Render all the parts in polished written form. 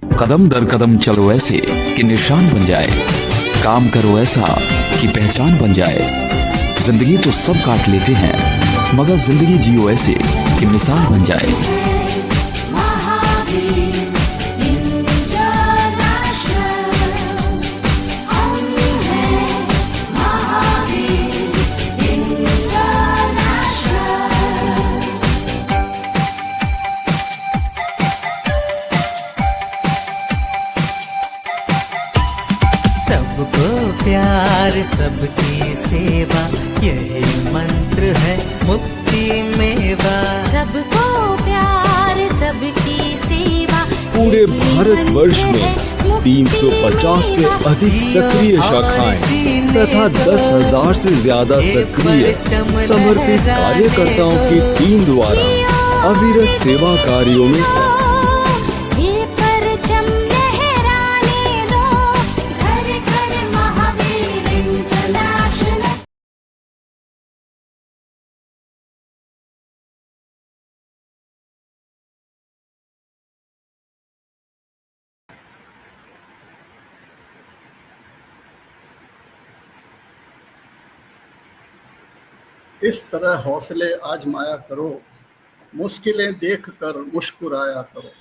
कदम दर कदम चलो ऐसे कि निशान बन जाए, काम करो ऐसा कि पहचान बन जाए। जिंदगी तो सब काट लेते हैं, मगर जिंदगी जियो ऐसे कि मिसाल बन जाए। सबको प्यार सबकी सेवा, यही मंत्र है मुक्ति मेवा। सबको प्यार सबकी सेवा। पूरे भारत वर्ष में 350 से अधिक सक्रिय शाखाएं तथा 10,000 से ज्यादा सक्रिय समर्पित कार्यकर्ताओं की टीम द्वारा अविरत सेवा कार्यों में ये परचम लहराने दो, घर घर महावीर इंटरनेशनल। इस तरह हौसले आजमाया करो, मुश्किलें देख कर मुस्कुराया करो।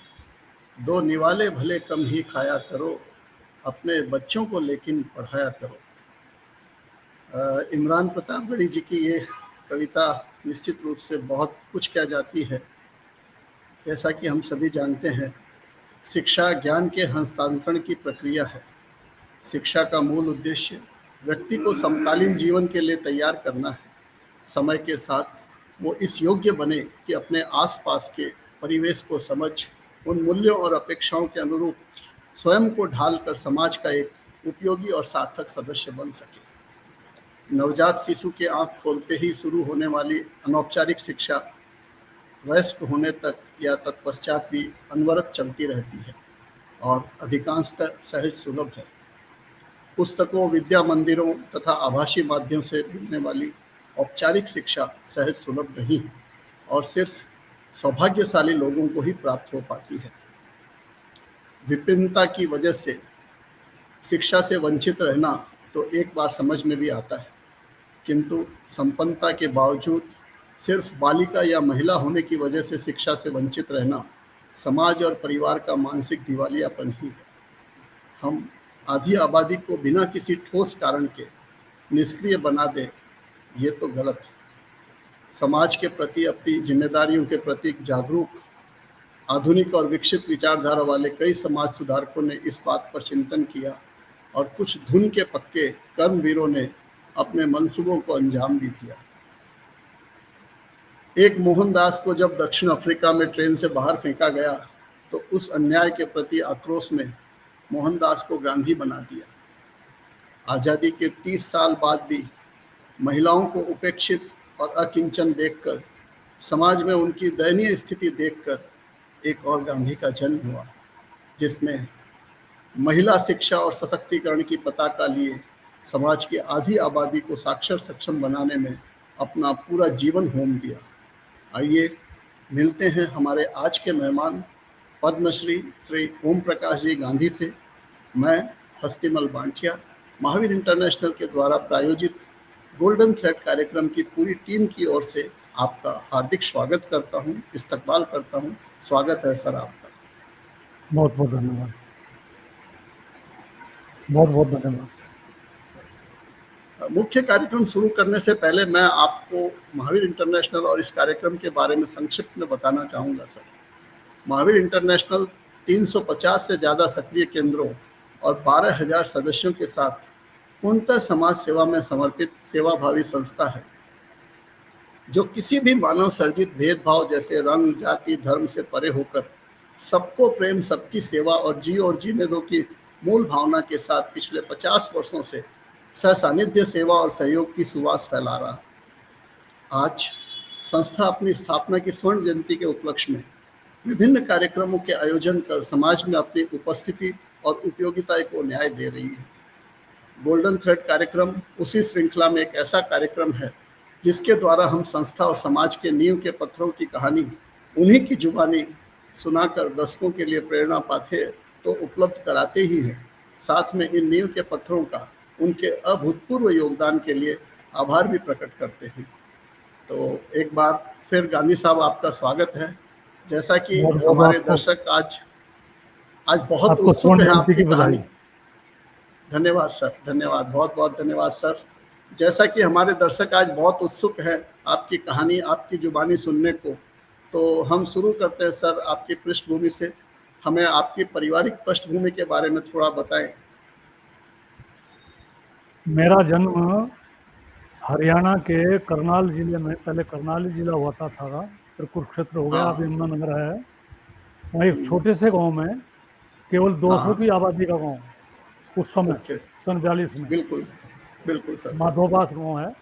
दो निवाले भले कम ही खाया करो, अपने बच्चों को लेकिन पढ़ाया करो। इमरान प्रतापगढ़ी जी की ये कविता निश्चित रूप से बहुत कुछ कह जाती है। जैसा कि हम सभी जानते हैं, शिक्षा ज्ञान के हस्तांतरण की प्रक्रिया है। शिक्षा का मूल उद्देश्य व्यक्ति को समकालीन जीवन के लिए तैयार करना है। समय के साथ वो इस योग्य बने कि अपने आसपास के परिवेश को समझ उन मूल्यों और अपेक्षाओं के अनुरूप स्वयं को ढालकर समाज का एक उपयोगी और सार्थक सदस्य बन सके। नवजात शिशु के आंख खोलते ही शुरू होने वाली अनौपचारिक शिक्षा वयस्क होने तक या तत्पश्चात भी अनवरत चलती रहती है और अधिकांशतः सहज सुलभ है। पुस्तकों, विद्या मंदिरों तथा आभासी माध्यम से मिलने वाली औपचारिक शिक्षा सहज सुलभ नहीं है और सिर्फ सौभाग्यशाली लोगों को ही प्राप्त हो पाती है। विभिन्नता की वजह से शिक्षा से वंचित रहना तो एक बार समझ में भी आता है, किंतु संपन्नता के बावजूद सिर्फ बालिका या महिला होने की वजह से शिक्षा से वंचित रहना समाज और परिवार का मानसिक दिवालियापन ही है। हम आधी आबादी को बिना किसी ठोस कारण के निष्क्रिय बना दें, ये तो गलत है। समाज के प्रति अपनी जिम्मेदारियों के प्रति जागरूक, आधुनिक और विकसित विचारधारा वाले कई समाज सुधारकों ने इस बात पर चिंतन किया और कुछ धुन के पक्के कर्मवीरों ने अपने मंसूबों को अंजाम भी दिया। एक मोहनदास को जब दक्षिण अफ्रीका में ट्रेन से बाहर फेंका गया तो उस अन्याय के प्रति आक्रोश में मोहनदास को गांधी बना दिया। आज़ादी के 30 साल बाद भी महिलाओं को उपेक्षित और अकिंचन देखकर, समाज में उनकी दयनीय स्थिति देखकर एक और गांधी का जन्म हुआ, जिसने महिला शिक्षा और सशक्तिकरण की पताका लिए समाज की आधी आबादी को साक्षर सक्षम बनाने में अपना पूरा जीवन होम दिया। आइए मिलते हैं हमारे आज के मेहमान पद्मश्री श्री ओम प्रकाश जी गांधी से। मैं हस्तिमल बांटिया, महावीर इंटरनेशनल के द्वारा प्रायोजित गोल्डन थ्रेड कार्यक्रम की पूरी टीम की ओर से आपका हार्दिक स्वागत करता हूं, इस्तकबाल करता हूं। स्वागत है सर आपका। बहुत बहुत धन्यवाद, बहुत बहुत धन्यवाद। मुख्य कार्यक्रम शुरू करने से पहले मैं आपको महावीर इंटरनेशनल और इस कार्यक्रम के बारे में संक्षिप्त में बताना चाहूँगा सर। महावीर इंटरनेशनल 350 से ज़्यादा सक्रिय केंद्रों और 12,000 सदस्यों के साथ पूर्णतः समाज सेवा में समर्पित सेवाभावी संस्था है, जो किसी भी मानव सर्जित भेदभाव जैसे रंग, जाति, धर्म से परे होकर सबको प्रेम, सबकी सेवा और जी और जीने दो की मूल भावना के साथ पिछले 50 वर्षों से ससानिध्य सेवा और सहयोग की सुवास फैला रहा। आज संस्था अपनी स्थापना की स्वर्ण जयंती के उपलक्ष्य में विभिन्न कार्यक्रमों के आयोजन कर समाज में अपनी उपस्थिति और उपयोगिता को न्याय दे रही है। गोल्डन थ्रेड कार्यक्रम उसी श्रृंखला में एक ऐसा कार्यक्रम है जिसके द्वारा हम संस्था और समाज के नींव के पत्थरों की कहानी उन्हीं की जुबानी सुनाकर दशकों के लिए प्रेरणा पाते तो उपलब्ध कराते ही हैं, साथ में इन नींव के पत्थरों का उनके अभूतपूर्व योगदान के लिए आभार भी प्रकट करते हैं। तो एक बार फिर गांधी साहब आपका स्वागत है। जैसा कि बहुत बहुत हमारे आपको दर्शक आज बहुत आपको उत्सुक स्वर्ण हैं जयंती आपकी की बधाई। कहानी। धन्यवाद सर, धन्यवाद, बहुत बहुत धन्यवाद सर। जैसा कि हमारे दर्शक आज बहुत उत्सुक हैं आपकी कहानी, आपकी जुबानी सुनने को, तो हम शुरू करते हैं सर आपकी पृष्ठभूमि से। हमें आपकी पारिवारिक पृष्ठभूमि के बारे में थोड़ा बताएं। मेरा जन्म हरियाणा के करनाल जिले में, पहले करनाली जिला हुआ था, फिर कुरुक्षेत्र हो गया, हाँ। अब यमुनानगर है। वहाँ एक छोटे से गांव में केवल 200 हाँ। की आबादी का गांव उस समय, ओके। सन 42 में। बिल्कुल बिल्कुल सर। माधोबास गांव है,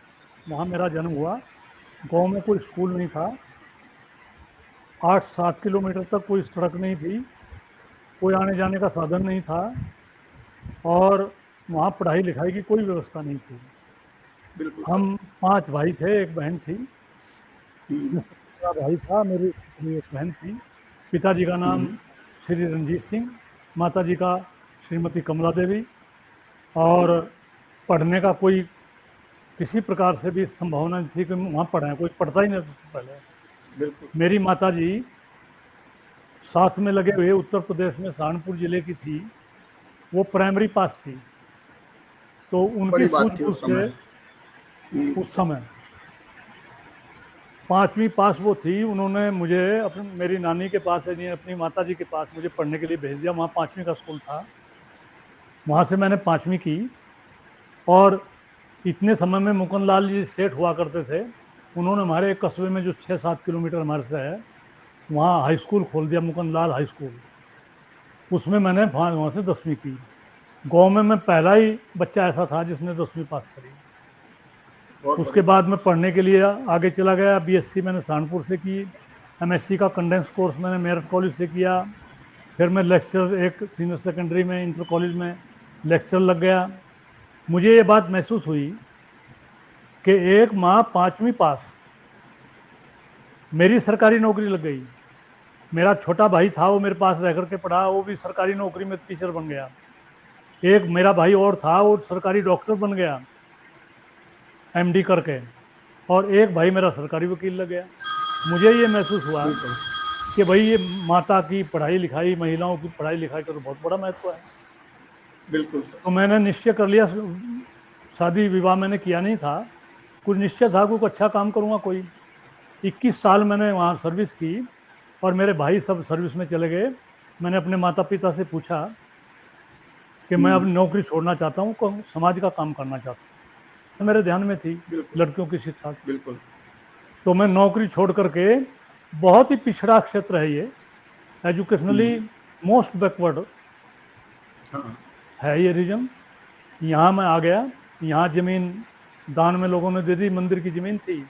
वहाँ मेरा जन्म हुआ। गांव में कोई स्कूल नहीं था, 8-7 किलोमीटर तक कोई सड़क नहीं थी, कोई आने जाने का साधन नहीं था, और वहाँ पढ़ाई लिखाई की कोई व्यवस्था नहीं थी। बिल्कुल सर। हम 5 भाई थे, एक बहन थी। हम्म, मेरा भाई था, मेरी एक बहन थी। पिताजी का नाम श्री रणजीत सिंह, माताजी का श्रीमती कमला देवी। और पढ़ने का कोई किसी प्रकार से भी संभावना नहीं थी कि वहाँ पढ़ें, कोई पढ़ता ही नहीं था उससे पहले। बिल्कुल। मेरी माताजी साथ में लगे हुए उत्तर प्रदेश में सहारनपुर जिले की थी, वो प्राइमरी पास थी। तो उनकी बड़ी बात थी सूझबूझ उस समय। से उस समय 5वीं पास वो थी। उन्होंने मुझे मेरी नानी के पास, यानी अपनी माताजी के पास, मुझे पढ़ने के लिए भेज दिया। वहाँ 5वीं का स्कूल था, वहाँ से मैंने 5वीं की। और इतने समय में मुकुंदलाल जी सेठ हुआ करते थे, उन्होंने हमारे एक कस्बे में जो 6-7 किलोमीटर हमारे से है, वहाँ हाई स्कूल खोल दिया, मुकुंदलाल हाई स्कूल। उसमें मैंने वहाँ से 10वीं की। गांव में मैं पहला ही बच्चा ऐसा था जिसने 10वीं पास करी। बहुत उसके बड़ी बाद बात मैं पढ़ने के लिए आगे चला गया। बीएससी मैंने सहारनपुर से की, एमएससी का कंडेंस कोर्स मैंने मेरठ कॉलेज से किया। फिर मैं लेक्चर, एक सीनियर सेकेंडरी में, इंटर कॉलेज में लेक्चर लग गया। मुझे ये बात महसूस हुई कि एक माँ 5वीं पास, मेरी सरकारी नौकरी लग गई। मेरा छोटा भाई था, वो मेरे पास रह करके पढ़ा, वो भी सरकारी नौकरी में टीचर बन गया। एक मेरा भाई और था, वो सरकारी डॉक्टर बन गया एमडी करके। और एक भाई मेरा सरकारी वकील लग गया। मुझे ये महसूस हुआ कि भाई ये माता की पढ़ाई लिखाई, महिलाओं की पढ़ाई लिखाई का तो बहुत बड़ा महत्व है। बिल्कुल सर। तो मैंने निश्चय कर लिया, शादी विवाह मैंने किया नहीं था, कुछ निश्चय था कुछ अच्छा काम करूँगा कोई। 21 साल मैंने वहाँ सर्विस की, और मेरे भाई सब सर्विस में चले गए। मैंने अपने माता पिता से पूछा कि मैं अब नौकरी छोड़ना चाहता हूँ, समाज का काम करना चाहता हूँ। तो मेरे ध्यान में थी लड़कियों की शिक्षा। बिल्कुल। तो मैं नौकरी छोड़ करके, बहुत ही पिछड़ा क्षेत्र है ये, एजुकेशनली मोस्ट बैकवर्ड हाँ। है ये रीजन। यहाँ मैं आ गया। यहाँ ज़मीन दान में लोगों ने दे दी, मंदिर की ज़मीन थी,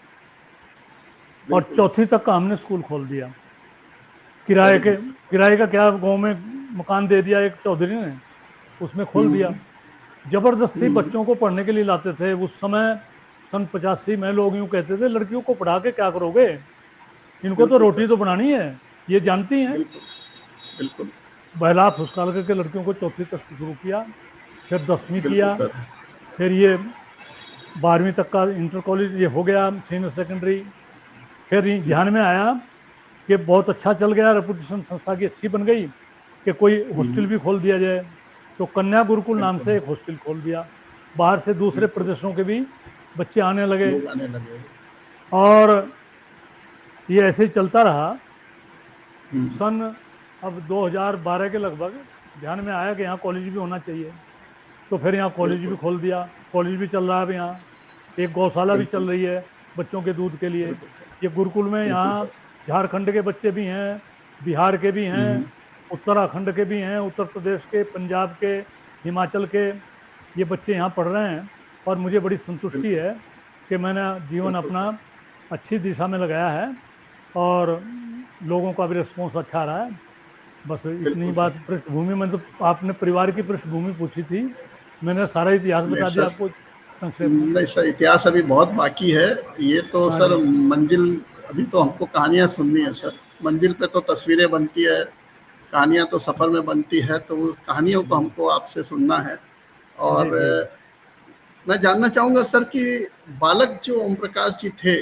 और 4वीं तक का हमने स्कूल खोल दिया। किराए का क्या, गांव में मकान दे दिया एक चौधरी ने, उसमें खोल दिया। जबरदस्ती बच्चों को पढ़ने के लिए लाते थे। उस समय सन 85 में लोग यूँ कहते थे, लड़कियों को पढ़ा के क्या करोगे, इनको तो रोटी तो बनानी है, ये जानती हैं। बिल्कुल। बहला फुसकाल करके लड़कियों को 4वीं तक से शुरू किया, फिर 10वीं किया, फिर ये 12वीं तक का इंटर कॉलेज ये हो गया, सीनियर सेकेंडरी। फिर ध्यान में आया कि बहुत अच्छा चल गया, रेपुटेशन संस्था की अच्छी बन गई, कि कोई हॉस्टल भी खोल दिया जाए। तो कन्या गुरुकुल नाम से एक हॉस्टल खोल दिया। बाहर से दूसरे प्रदेशों के भी बच्चे आने लगे, और ये ऐसे ही चलता रहा। सन अब 2012 के लगभग ध्यान में आया कि यहाँ कॉलेज भी होना चाहिए। तो फिर यहाँ कॉलेज भी खोल दिया। कॉलेज भी चल रहा है अब यहाँ, एक गौशाला भी चल रही है बच्चों के दूध के लिए। ये गुरुकुल में यहाँ झारखंड के बच्चे भी हैं, बिहार के भी हैं, उत्तराखंड के भी हैं, उत्तर प्रदेश के, पंजाब के, हिमाचल के, ये बच्चे यहाँ पढ़ रहे हैं। और मुझे बड़ी संतुष्टि है कि मैंने जीवन अपना अच्छी दिशा में लगाया है, और लोगों का भी रिस्पॉन्स अच्छा रहा है। बस इतनी बात पृष्ठभूमि में। तो आपने परिवार की पृष्ठभूमि पूछी थी, मैंने सारा इतिहास बता दिया आपको संक्षेप में। नहीं सर, इतिहास अभी बहुत बाकी है। ये तो सर मंजिल, अभी तो हमको कहानियाँ सुननी है सर। मंजिल पे तो तस्वीरें बनती है, कहानियाँ तो सफ़र में बनती है, तो उस कहानियों को हमको आपसे सुनना है। और मैं जानना चाहूँगा सर कि बालक जो ओम प्रकाश जी थे,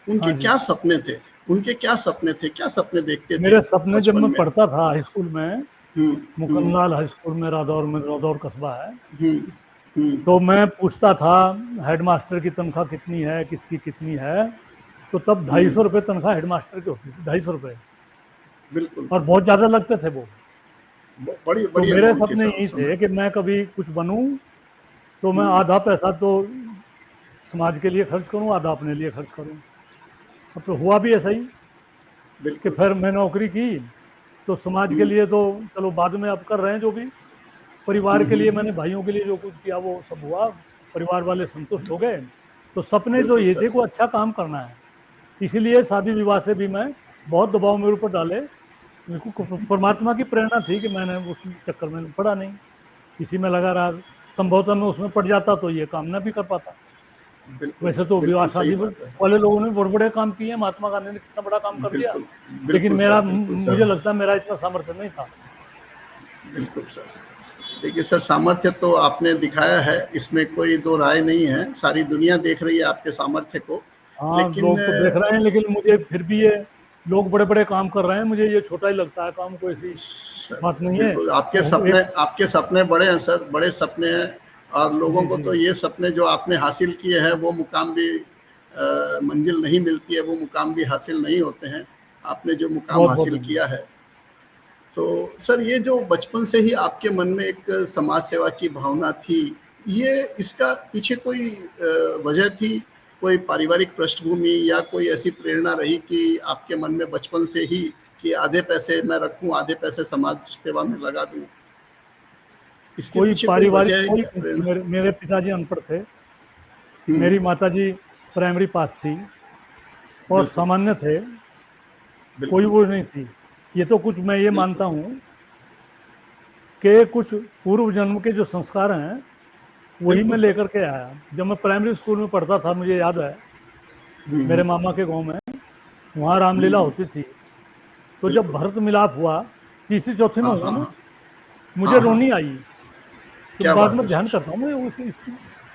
उनके हाँ जी। क्या सपने थे? उनके क्या सपने थे? क्या सपने देखते थे मेरे सपने जब बचपन मैं में? पढ़ता था हाई स्कूल में, हुँ, हुँ, मुकंदलाल हाई स्कूल में रादौर में, रादौर कस्बा है, हुँ, हुँ, तो मैं पूछता था हेडमास्टर की तनख्वाह कितनी है, किसकी कितनी है, तो तब 250 हुँ, रुपये तनख्वाह हेडमास्टर की होती थी, 250 रुपये, बिल्कुल। और बहुत ज़्यादा लगते थे वो। बड़ी तो बड़ी मेरे अमाउंट थी सपने सर यही उस समय। थे कि मैं कभी कुछ बनूं, तो मैं हुँ, आधा पैसा तो समाज के लिए खर्च करूं, आधा अपने लिए खर्च करूं। अब तो हुआ भी ऐसा ही कि बिल्कुल फिर सर। मैं नौकरी की, तो समाज के हुँ, लिए तो चलो बाद में अब कर रहे हैं जो भी, परिवार हुँ, के लिए हुँ, मैंने भाइयों के लिए जो कुछ किया वो सब हुआ, परिवार वाले संतुष्ट हो गए। तो सपने तो बिल्कुल ये थे सर। को अच्छा काम करना है, इसीलिए शादी विवाह से भी मैं बहुत दबाव मेरे ऊपर डाले। मेरे को परमात्मा की प्रेरणा थी कि मैंने उस चक्कर में पड़ा नहीं, इसी में लगा रहा। संभवतः मैं उसमें पड़ जाता तो ये काम ना भी कर पाता। बिल्कुल वैसे सर, तो विवाह बिल्कुल सही शादी बात है सर। वाले लोगों ने बड़े बड़े काम किए हैं, महात्मा गांधी ने कितना बड़ा काम कर दिया, बिल्कुल, लेकिन बिल्कुल मेरा, सर, बिल्कुल मुझे सर, लगता है मेरा इतना सामर्थ्य नहीं था। बिल्कुल सर। देखिए सर, सामर्थ्य तो आपने दिखाया है, इसमें कोई दो राय नहीं है, सारी दुनिया देख रही है आपके सामर्थ्य को। हाँ, लेकिन लोग तो देख रहे हैं, लेकिन मुझे फिर भी ये लोग बड़े बड़े काम कर रहे हैं, मुझे ये छोटा ही लगता है काम, कोई ऐसी सर, बात नहीं है। बिल्कुल वो एक, आपके सपने बड़े हैं सर, बड़े सपने हैं। और लोगों जी को जी, तो ये सपने जो आपने हासिल किए हैं, वो मुकाम भी मंजिल नहीं मिलती है, वो मुकाम भी हासिल नहीं होते हैं। आपने जो मुकाम बहुत बहुत हासिल धन्यवाद। किया है, तो सर ये जो बचपन से ही आपके मन में एक समाज सेवा की भावना थी, ये इसका पीछे कोई वजह थी? कोई पारिवारिक पृष्ठभूमि या कोई ऐसी प्रेरणा रही कि आपके मन में बचपन से ही कि आधे पैसे मैं रखूं, आधे पैसे समाज सेवा में लगा दूं? इसके कोई पीछे कोई पारिवारिक वजह है कोई या नहीं थी, प्रेरणा? मेरे पिताजी अनपढ़ थे, हुँ, मेरी माताजी प्राइमरी पास थी और बिल्कुल, सामान्य थे, कोई बिल्कुल। वो नहीं थी। ये तो कुछ मैं ये बिल्कुल। मानता हूँ कि कुछ पूर्व जन्म के जो संस्कार हैं वही बिल्कुल मैं सर। लेकर के आया। जब मैं प्राइमरी स्कूल में पढ़ता था, मुझे याद है, हुँ, मेरे हुँ, मामा के गांव में वहाँ रामलीला हुँ, होती थी, तो जब बिल्कुल। भरत मिलाप हुआ, तीसरी चौथी में हाँ, हुआ हाँ, ना, हाँ। मुझे हाँ, हाँ। रोनी आई। तो क्या बाद बात में है ध्यान सर! करता हूँ मैं उस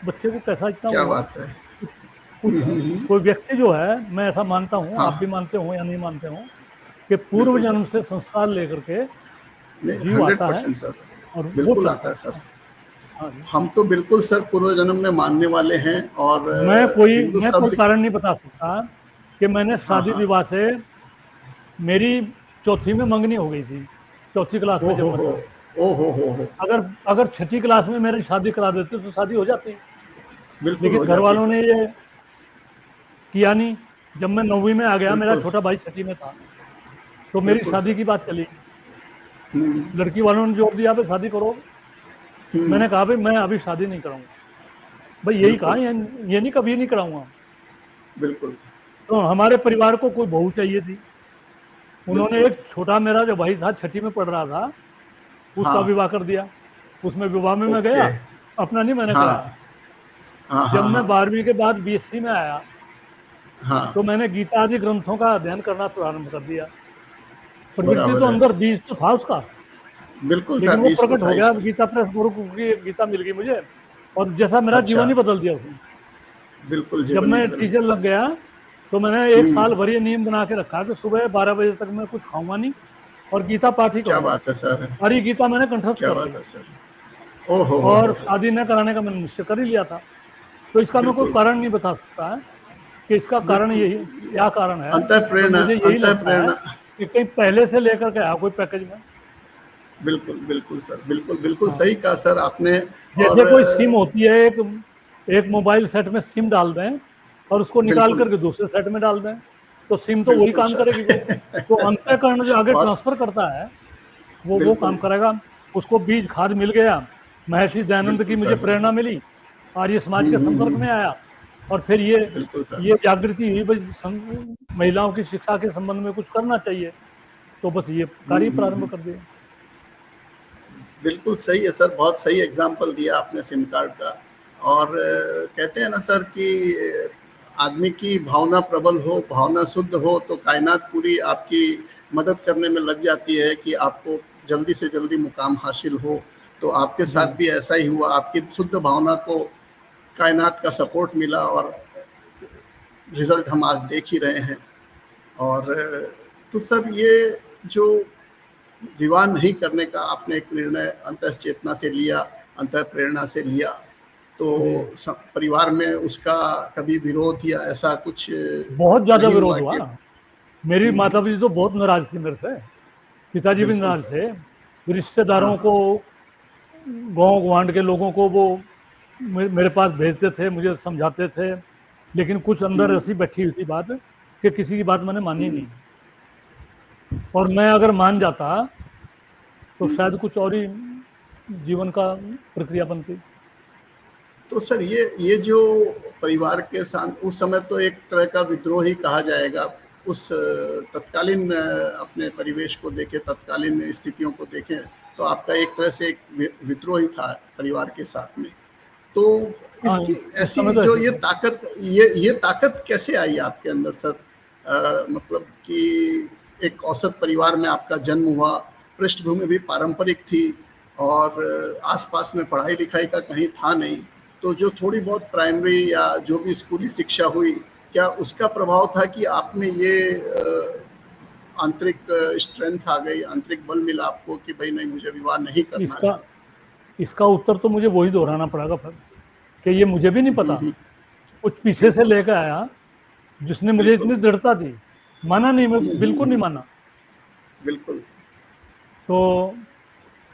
बच्चे को कैसा इतना क्या हुआ। बात है! कुछ कुछ हुँ, हुँ, हुँ। कोई व्यक्ति जो है, मैं ऐसा मानता हूँ, आप भी हाँ, मानते हो या नहीं मानते हो, कि पूर्व बिल्कुल सर। जन्म से संस्कार लेकर के नहीं, जीव आता है 100% सर, और वो बिल्कुल आता चलता है है। सर। हाँ जी। हम तो बिल्कुल सर पूर्व जन्म में मानने वाले हैं। और हिंदू मैं कोई शब्द। कारण नहीं बता सकता कि मैंने हाँ, शादी हाँ। विवाह से, मेरी चौथी में मंगनी हो गई थी, चौथी क्लास में ओह जब मैं हो! था। ओह हो! अगर अगर छठी क्लास में मेरी शादी करा देते तो शादी हो जाती, बिल्कुल लेकिन हो घर जाती वालों सर। ने ये किया नहीं। जब मैं 9वीं में आ गया, मेरा बिल्कुल, छोटा भाई छठी में था, तो मेरी बिल्कुल शादी सर। की बात चली। हुँ, लड़की वालों ने जोर दिया, भाई शादी करो। हुँ, मैंने कहा भाई मैं अभी शादी नहीं कराऊंगा, भाई यही कहा, बिल्कुल, ये नहीं कभी नहीं कराऊंगा। बिल्कुल, तो हमारे परिवार को कोई बहू चाहिए थी, उन्होंने बिल्कुल। एक छोटा मेरा जो भाई था, छठी में पढ़ रहा था, उसका हाँ, विवाह कर दिया। उसमें विवाह में मैं ओके। गया, अपना नहीं मैंने कराया। हाँ, हाँ, जब हाँ, मैं हाँ, 12वीं के बाद बीएससी में आया, हाँ, तो मैंने गीता आदि ग्रंथों का अध्ययन करना प्रारंभ कर दिया। प्रवृत्ति तो बराबर है। अंदर, बीज तो था उसका, बिल्कुल था, लेकिन वो 20 तो प्रकट था हो ही गया। सर। गीता प्रेस गुरु की एक गीता मिल गई मुझे, और जैसा मेरा अच्छा, जीवन ही बदल दिया उसने। बिल्कुल जब जीवन ही मैं बदल टीचर गया लग सर। गया, तो मैंने एक हुँ, साल भर ये नियम बना के रखा कि सुबह 12 बजे तक मैं कुछ खाऊंगा नहीं और गीता पाठ ही क्या करूंगा। बात है सर! सारी गीता मैंने कंठस्थ क्या कर बात ली, है सर! ओह और हो! शादी न कराने का मैंने निश्चय कर ही लिया था। तो इसका मैं कोई बिल्कुल, कारण नहीं बता सकता है कि इसका कारण बिल्कुल। यही क्या कारण है, पर अंतःप्रेरणा, मुझे यही लगता है अंतःप्रेरणा। कि कहीं पहले से लेकर के आया कोई पैकेज में। बिल्कुल, बिल्कुल सर, बिल्कुल, बिल्कुल हाँ, सही कहा सर आपने। और जैसे कोई सिम होती है, एक एक मोबाइल सेट में सिम डाल दें और उसको निकाल बिल्कुल, करके दूसरे सेट में डाल दें, तो सिम तो वही बिल्कुल काम सर। करेगी फिर। तो अंतःकरण जो आगे बहुत ट्रांसफर करता है, वो काम बिल्कुल, करेगा। उसको बीज खाद मिल गया, महर्षि दयानंद बिल्कुल की मुझे सर। प्रेरणा मिली, आर्य समाज के संपर्क हुँ। में आया, और फिर बिल्कुल सर। ये जागृति हुई भाई महिलाओं की शिक्षा के संबंध में कुछ करना चाहिए, तो बस ये कार्य प्रारंभ हुँ। कर दिया। बिल्कुल सही है सर, बहुत सही एग्ज़ाम्पल दिया आपने सिम कार्ड का। और कहते हैं ना सर कि आदमी की भावना प्रबल हो, भावना शुद्ध हो, तो कायनात पूरी आपकी मदद करने में लग जाती है कि आपको जल्दी से जल्दी मुकाम हासिल हो। तो आपके साथ भी ऐसा ही हुआ, आपकी शुद्ध भावना को कायनात का सपोर्ट मिला और रिजल्ट हम आज देख ही रहे हैं। और तो सर, ये जो विवाह नहीं करने का आपने एक निर्णय अंतः चेतना से लिया, अंतः प्रेरणा से लिया, तो परिवार में उसका कभी विरोध या ऐसा कुछ बहुत ज्यादा नहीं विरोध हुआ हुआ। मेरी माता पिता तो बहुत नाराज थी मेरे से, पिताजी भी बिल्कुल नाराज सर। थे। रिश्तेदारों को, गांव गवांड के लोगों को वो मेरे पास भेजते थे, मुझे समझाते थे, लेकिन कुछ अंदर ऐसी बैठी हुई थी बात कि किसी की बात मैंने मानी नहीं। और मैं अगर मान जाता तो शायद कुछ और ही जीवन का प्रक्रिया बनती। तो सर, ये जो परिवार के साथ उस समय तो एक तरह का विद्रोह ही कहा जाएगा, उस तत्कालीन अपने परिवेश को देखें, तत्कालीन स्थितियों को देखें, तो आपका एक तरह से एक विद्रोह ही था परिवार के साथ में। तो इसकी ऐसी तो जो ये ताकत कैसे आई आपके अंदर सर? मतलब कि एक औसत परिवार में आपका जन्म हुआ, पृष्ठभूमि भी पारंपरिक थी और आसपास में पढ़ाई लिखाई का कहीं था नहीं, तो जो थोड़ी बहुत प्राइमरी या जो भी स्कूली शिक्षा हुई, क्या उसका प्रभाव था कि आप में ये आंतरिक स्ट्रेंथ आ गई, आंतरिक बल मिला आपको कि भाई नहीं, मुझे विवाह नहीं करना है? इसका उत्तर तो मुझे वही दोहराना पड़ेगा फिर कि ये मुझे भी नहीं पता। कुछ पीछे से लेकर आया जिसने मुझे इतनी दृढ़ता दी। माना नहीं, मैं बिल्कुल नहीं माना। बिल्कुल। तो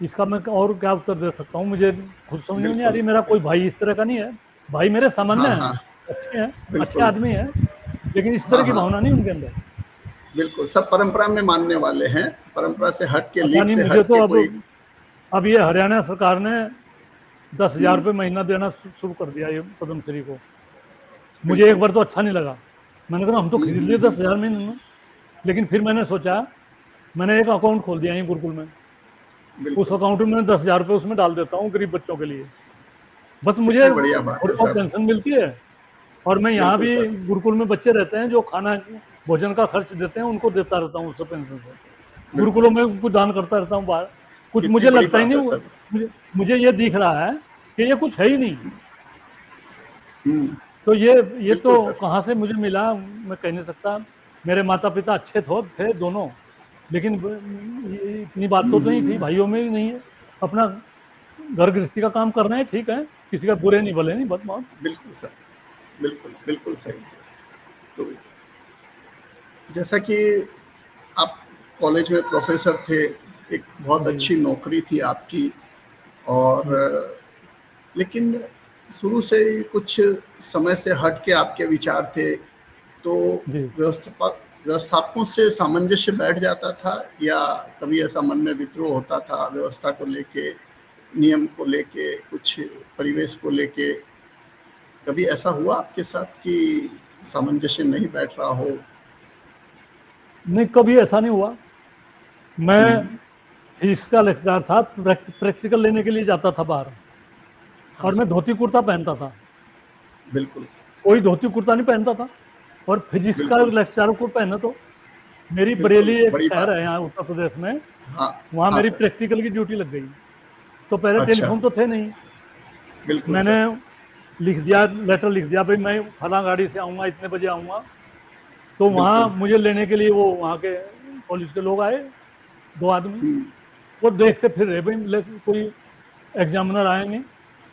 इसका मैं और क्या उत्तर दे सकता हूँ, मुझे खुद समझ में नहीं आ रही। मेरा कोई भाई इस तरह का नहीं है। भाई मेरे सामान्य हैं, अच्छे हैं, अच्छे आदमी हैं, लेकिन इस तरह की भावना नहीं उनके अंदर। बिल्कुल, सब परंपरा में मानने वाले हैं, परंपरा से हट के, लीक से मुझे हट तो के कोई। अब ये हरियाणा सरकार ने 10,000 रुपये महीना देना शुरू कर दिया ये पद्मश्री को। मुझे एक बार तो अच्छा नहीं लगा, मैंने कहा हम तो खरीद लिए 10,000 महीने में। लेकिन फिर मैंने सोचा, मैंने एक अकाउंट खोल दिया यहीं गुरुकुल में। उस अकाउंट में मैं 10,000 रुपये उसमें डाल देता हूँ गरीब बच्चों के लिए। बस मुझे पेंशन मिलती है और मैं यहाँ भी गुरुकुल में बच्चे रहते हैं जो खाना भोजन का खर्च देते हैं, उनको देता रहता हूँ उससे पेंशन से। गुरुकुलों में कुछ दान करता रहता हूँ बाहर। कुछ मुझे लगता ही नहीं, मुझे ये दिख रहा है कि ये कुछ है ही नहीं। तो ये तो कहाँ से मुझे मिला मैं कह नहीं सकता। मेरे माता पिता अच्छे थे दोनों, लेकिन इतनी बात तो नहीं थी, भाइयों में ही नहीं है। अपना घर गृहस्थी का काम करना है, ठीक है, किसी का बुरे नहीं भले नहीं बदमाश। बिल्कुल सर, बिल्कुल सही। तो जैसा कि आप कॉलेज में प्रोफेसर थे, एक बहुत अच्छी नौकरी थी आपकी, और लेकिन शुरू से ही कुछ समय से हट के आपके विचार थे, तो व्यवस्थापकों से सामंजस्य बैठ जाता था या कभी ऐसा मन में विद्रोह होता था व्यवस्था को लेके, नियम को लेके, कुछ परिवेश को लेके? कभी ऐसा हुआ आपके साथ कि सामंजस्य नहीं बैठ रहा हो? नहीं, कभी ऐसा नहीं हुआ। मैं फिजिक्स का लेक्चरर था, प्रैक्टिकल लेने के लिए जाता था बाहर, और मैं धोती कुर्ता पहनता था। बिल्कुल। कोई धोती कुर्ता नहीं पहनता था, और फिजिक्स का लेक्चरर को पहना। तो मेरी बरेली एक शहर है यहाँ उत्तर प्रदेश में, वहाँ मेरी प्रैक्टिकल की ड्यूटी लग गई। तो पहले टेलीफोन तो थे नहीं, मैंने लिख दिया, लेटर लिख दिया, भाई मैं फला गाड़ी से आऊँगा, इतने बजे आऊँगा। तो वहाँ मुझे लेने के लिए वो वहाँ के पुलिस के लोग आए, 2 आदमी। वो देखते फिर रहे, भाई कोई एग्जामिनर आएंगे।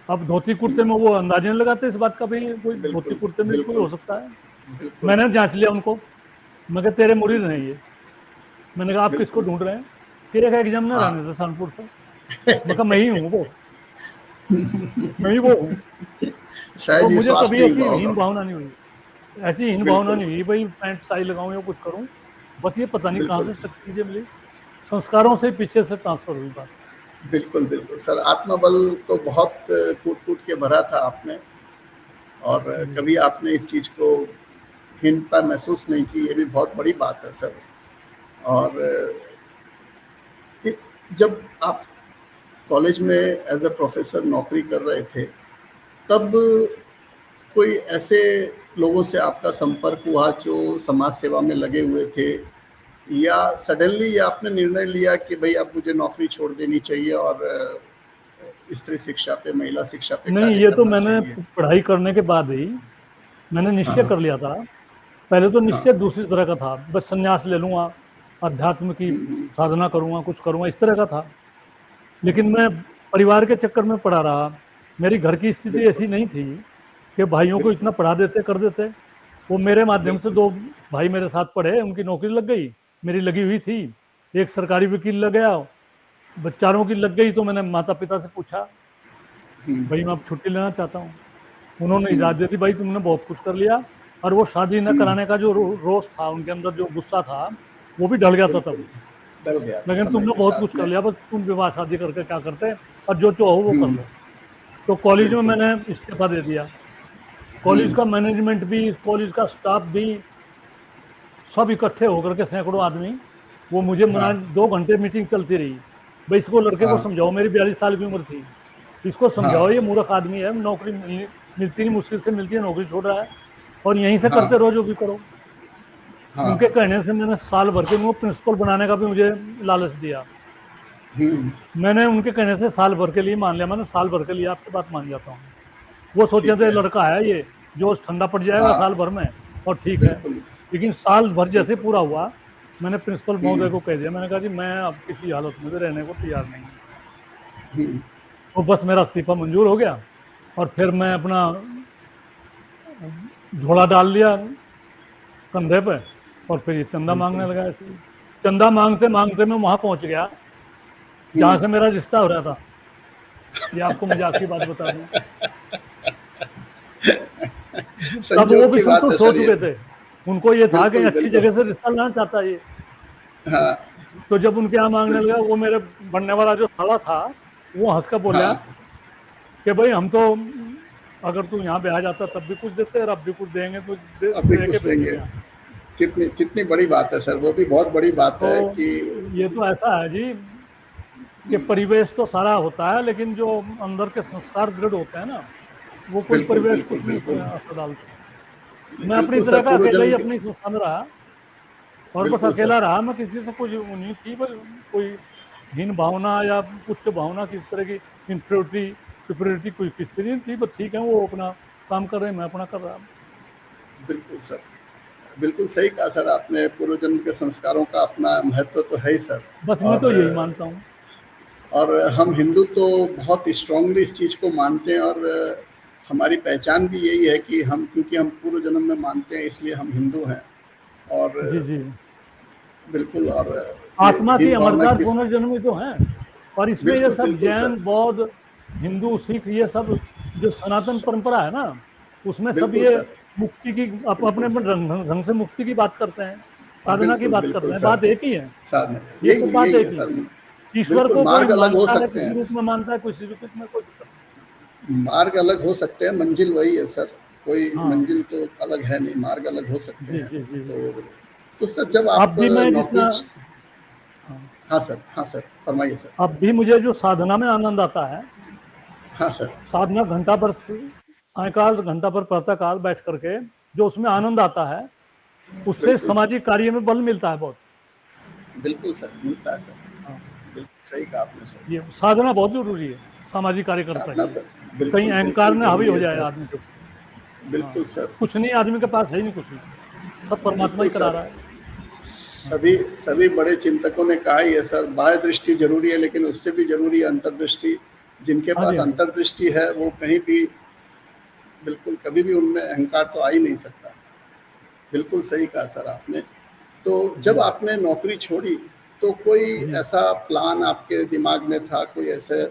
अब धोती कुर्ते में वो अंदाजा नहीं लगाते इस बात का, भाई कोई धोती कुर्ते में कोई हो सकता है। मैंने जांच लिया उनको, मैं कहा तेरे मुरीद हैं ये। मैंने कहा आप किसको ढूंढ रहे हैं? फिर एक एग्जामिनर आने थे कानपुर से। मैं कहा मैं ही हूँ वो, मैं ही वो हूँ। तो मुझे कभी ऐसी हीन भावना नहीं हुई, ऐसी हीन भावना नहीं हुई भाई पैंट टाई लगाऊं या कुछ करूं। बस ये पता नहीं कहाँ से शक्ति चीजें मिली, संस्कारों से पीछे से ट्रांसफर हुई बात। बिल्कुल सर, आत्मबल तो बहुत कूट के भरा था आपने, और कभी आपने इस चीज को हीनता महसूस नहीं की, ये भी बहुत बड़ी बात है सर। और जब आप कॉलेज में एज ए प्रोफेसर नौकरी कर रहे थे, तब कोई ऐसे लोगों से आपका संपर्क हुआ जो समाज सेवा में लगे हुए थे, या सडनली या आपने निर्णय लिया कि भाई अब मुझे नौकरी छोड़ देनी चाहिए और स्त्री शिक्षा पे, महिला शिक्षा पे नहीं, कार्य ये तो करना मैंने चाहिए? पढ़ाई करने के बाद ही मैंने निश्चय हाँ कर लिया था। पहले तो निश्चय हाँ। दूसरी तरह का था, बस संन्यास ले लूंगा, अध्यात्म की साधना करूंगा, कुछ करूंगा, इस तरह का था। लेकिन मैं परिवार के चक्कर में पड़ा रहा। मेरी घर की स्थिति बिल्कुल ऐसी नहीं थी कि भाइयों को इतना पढ़ा देते, कर देते। वो मेरे माध्यम से बिल्कुल। 2 भाई मेरे साथ पढ़े, उनकी नौकरी लग गई, मेरी लगी हुई थी। एक सरकारी वकील लग गया, चारों की लग गई। तो मैंने माता पिता से पूछा, भाई मैं अब छुट्टी लेना चाहता हूँ। उन्होंने इजाज़त दे दी, भाई तुमने बहुत कुछ कर लिया। और वो शादी न कराने का जो रोष था उनके अंदर, जो गुस्सा था, वो भी ढल गया था तब। बिल्कुल डर गया था लेकिन समय तुमने के बहुत कुछ साथ कर में। लिया, बस तुम विवाह शादी करके क्या करते, और जो चाहो वो कर हम्म, लो। तो कॉलेज में बिल्कुल। मैंने इस्तीफा दे दिया। कॉलेज का मैनेजमेंट भी, कॉलेज का स्टाफ भी, सब इकट्ठे होकर के सैकड़ों आदमी, वो मुझे मना, हाँ 2 घंटे मीटिंग चलती रही। भाई इसको, लड़के को हाँ समझाओ, मेरी 42 साल की उम्र थी, इसको समझाओ, हाँ ये मूर्ख आदमी है, नौकरी मिलती नहीं, मुश्किल से मिलती है, नौकरी छोड़ रहा है, और यहीं से हाँ करते रहो जो भी करो। हाँ। उनके कहने से मैंने साल भर के, उनको प्रिंसिपल बनाने का भी मुझे लालच दिया। हम्म, मैंने उनके कहने से साल भर के लिए मान लिया, मैंने साल भर के लिए आपकी बात मान जाता हूँ। वो सोचे ठीक थे है। लड़का है ये, जो ठंडा पड़ जाएगा हाँ साल भर में, और ठीक है। बिल्कुल लेकिन साल भर जैसे बिल्कुल। पूरा हुआ, मैंने प्रिंसिपल महोदय हम्म को कह दिया, मैंने कहा जी मैं अब किसी हालत में भी रहने को तैयार नहीं हूँ। हम्म, तो बस मेरा इस्तीफा मंजूर हो गया, और फिर मैं अपना झोला डाल लिया कंधे पे, और फिर ये चंदा मांगने बिल्कुल। लगा। ऐसे ही चंदा मांगते मांगते मैं वहां पहुंच गया जहाँ हम्म, से मेरा रिश्ता हो रहा था। ये आपको मजाक की बात बता दूं, तब वो संजोग भी की बात है संतुष्ट हो सर ये। चुके थे। उनको ये था कि बिल्कुल अच्छी बिल्कुल। जगह से रिश्ता लाना चाहता है ये। हाँ तो जब उनके यहाँ मांगने लगा, बिल्कुल। वो मेरे बनने वाला जो साला था, वो हंस कर बोला हाँ कि भाई हम तो, अगर तू यहाँ ब्याह जाता तब भी कुछ देते, और अब भी कुछ देंगे, तो अब भी दे के कुछ देंगे। भेजेंगे यहाँ। कितनी कितनी बड़ी बात है सर, वो भी बहुत बड़ी बात तो है कि ये तो ऐसा है जी कि परिवेश तो सारा होता है, लेकिन जो अंदर के संस्कार दृढ़ होते हैं ना, वो कोई बिल्कुल परिवेश बिल्कुल कुछ नहीं बिल्कुल। उसमें असर डालता। मैं अपनी बिल्कुल तरह सर, का पूर्व अकेला ही जन्म के। अपनी संस्था में रहा, और बस बिल्कुल अकेला सर। रहा। मैं किसी से कुछ नहीं थी, बस कोई हीन भावना या उच्च भावना, किस तरह की इंफीरियोरिटी सुपीरियोरिटी कोई किसी नहीं थी। बस ठीक है, वो अपना काम कर रहे हैं, मैं अपना कर रहा। बिल्कुल सर, बिल्कुल सही कहा सर आपने। पूर्व जन्म के संस्कारों का अपना महत्व तो है ही सर। बस मैं और तो यही मानता हूँ। और हम हिंदू तो बहुत स्ट्रांगली इस चीज़ को मानते हैं, और हमारी पहचान भी यही है कि हम, क्योंकि हम पूर्व जन्म में मानते हैं, इसलिए हम हिंदू हैं। और जी जी। बिल्कुल। और ये आत्मा की हीन भावना अमरदार किस। पुनर्जन्मी तो है। और इसमें ये बिल्कुल सब बिल्कुल जैन, सर। बौद्ध, हिंदू, सिख, ये सब जो सनातन परंपरा है ना, उसमें सब बिल्कुल ये सर। मुक्ति की, अपने बिल्कुल अपने सर। ढंग से मुक्ति की बात करते हैं, साधना की बिल्कुल बात करते बिल्कुल हैं। सर। बात एक ही है, साथ में ये सब यही बात यही एक है ही सर। है। ईश्वर बिल्कुल को कोई मार्ग अलग हो मानता है, सकते किसी हैं, रूप में मानता है, किसी रूप में कोई दिक्कत मार्ग अलग हो सकते हैं, मंजिल वही है सर। कोई नहीं। हाँ मंजिल तो अलग है नहीं, मार्ग अलग हो सकते जी हैं। जी जी। तो सर जब अब आप भी मैं नौकरी। जितना, हाँ, हाँ सर, हाँ सर, फरमाइए सर। अब भी मुझे जो साधना में आनंद आता है, हाँ सर। साधना घंटा भर, सायकाल घंटा भर, प्रातःकाल बैठ करके जो उसमें आनंद आता है, उससे बिल्कुल सामाजिक कार्य में बल मिलता है बहुत। बिल्कुल सर, मिलता है सर। हाँ, बिल्कुल सही कहा आपने सर। ये साधना बहुत जरूरी है सामाजिक कार्य करता साधना ही है। तो कहीं बिल्कुल अहंकार बिल्कुल में हावी जरूरी हो है जाए सर। आदमी को। हाँ, बिल्कुल सर। कुछ नहीं, आदमी के पास है ही नहीं कुछ भी, सब परमात्मा बिल्कुल ही करा सर। रहा है। सभी सभी बड़े चिंतकों ने कहा ही है सर, बाह्य दृष्टि जरूरी है, लेकिन उससे भी जरूरी है अंतर्दृष्टि। जिनके हाँ जी, पास हाँ जी। अंतर्दृष्टि है वो कहीं भी, बिल्कुल कभी भी उनमें अहंकार तो आ ही नहीं सकता। बिल्कुल सही कहा सर आपने। तो जी जब आपने नौकरी छोड़ी, तो कोई जी। ऐसा प्लान आपके दिमाग में था, कोई ऐसे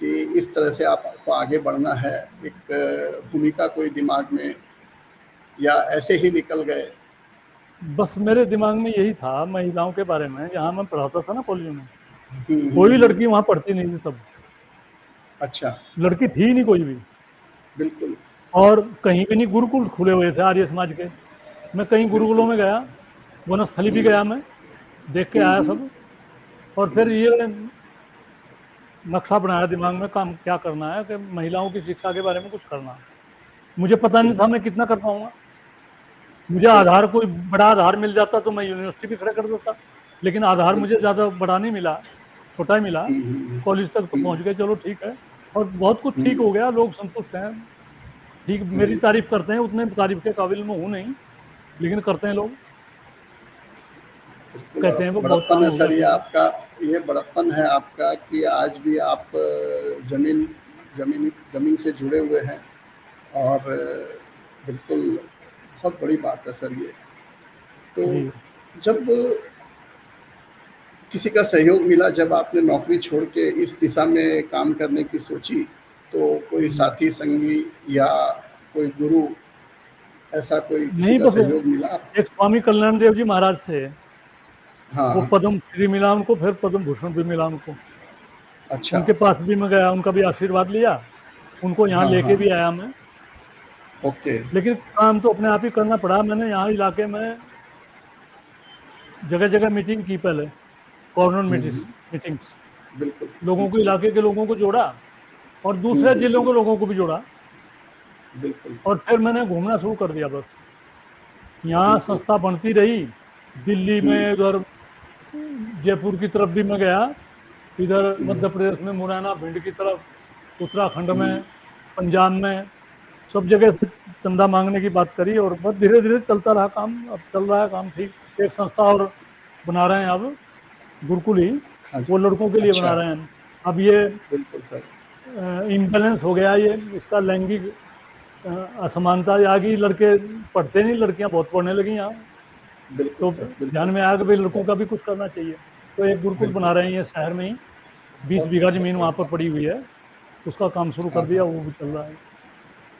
कि इस तरह से आपको आगे बढ़ना है, एक भूमिका कोई दिमाग में, या ऐसे ही निकल गए? बस मेरे दिमाग में यही था महिलाओं के बारे में। जहाँ मैं पढ़ाता था ना कॉलेज में, हम्म, कोई हम्म। लड़की वहाँ पढ़ती नहीं थी तब, अच्छा। लड़की थी ही नहीं कोई भी। बिल्कुल और कहीं भी नहीं, गुरुकुल खुले हुए थे आर्य समाज के। मैं कई गुरुकुलों बिल्कुल। में गया, वनस्थली भी हम्म, गया, मैं देख के आया सब। और फिर ये नक्शा बनाया दिमाग में, काम क्या करना है, कि महिलाओं की शिक्षा के बारे में कुछ करना है। मुझे पता नहीं था मैं कितना कर पाऊंगा। मुझे आधार, बिल्कुल कोई बड़ा आधार मिल जाता तो मैं यूनिवर्सिटी भी खड़ा कर देता। लेकिन आधार मुझे ज़्यादा बड़ा नहीं मिला, छोटा ही मिला। कॉलेज तक तो हम्म, पहुंच गए, चलो ठीक है। और बहुत कुछ ठीक हो गया, लोग संतुष्ट हैं। ठीक, मेरी हम्म, तारीफ करते हैं, उतने तारीफ के काबिल में हूँ नहीं, लेकिन करते हैं लोग, बिल्कुल। कहते और हैं वो बहुत बड़प्पन काम है हो गया सर ये तुमका। आपका, ये बड़प्पन है आपका कि आज भी आप जमीन जमीन जमीन से जुड़े हुए हैं। और बिल्कुल बहुत बड़ी बात है सर ये। तो जी। जब किसी का सहयोग मिला, जब आपने नौकरी छोड़ के इस दिशा में काम करने की सोची, तो कोई साथी संगी या कोई गुरु, ऐसा कोई किसी नहीं, का बस सहयोग मिला आपको? एक स्वामी कल्याण देव जी महाराज थे, वो हाँ। पद्म श्री मिला उनको, फिर पद्म भूषण भी मिला उनको। अच्छा। उनके पास भी मैं गया, उनका भी आशीर्वाद लिया, उनको यहाँ हाँ लेके हाँ। भी आया मैं। ओके। लेकिन काम तो अपने आप ही करना पड़ा। मैंने यहाँ इलाके में जगह जगह मीटिंग की पहले, कॉर्नर मीटिंग्स, बिल्कुल लोगों को, बिल्कुल। इलाके के लोगों को जोड़ा और दूसरे जिलों के लोगों को भी जोड़ा। बिल्कुल और फिर मैंने घूमना शुरू कर दिया बस। यहाँ बिल्कुल। संस्था बढ़ती रही, दिल्ली हम्म, में, उधर जयपुर की तरफ भी मैं गया, इधर हम्म, मध्य प्रदेश में मुरैना, भिंड की तरफ, उत्तराखंड हम्म, में, पंजाब में, सब जगह से चंदा मांगने की बात करी। और बस धीरे धीरे चलता रहा काम। अब चल रहा है काम ठीक। एक संस्था और बना रहे हैं अब, गुरुकुल ही, हाँ जी। वो लड़कों के लिए अच्छा। बना रहे हैं। अब ये बिल्कुल सर। इम्बैलेंस हो गया, ये इसका लैंगिक असमानता आ गई, लड़के पढ़ते नहीं, लड़कियां बहुत पढ़ने लगी यहाँ। बिल्कुल तो सर। ध्यान बिल्कुल में आया कि भाई लड़कों का भी कुछ करना चाहिए। तो एक गुरुकुल बिल्कुल बना रहे सर। हैं ये शहर में ही, 20 बहुत बीघा बहुत जमीन वहां बड़ी पर बात। पड़ी हुई है, उसका काम शुरू हाँ कर दिया, हाँ। वो भी चल रहा है।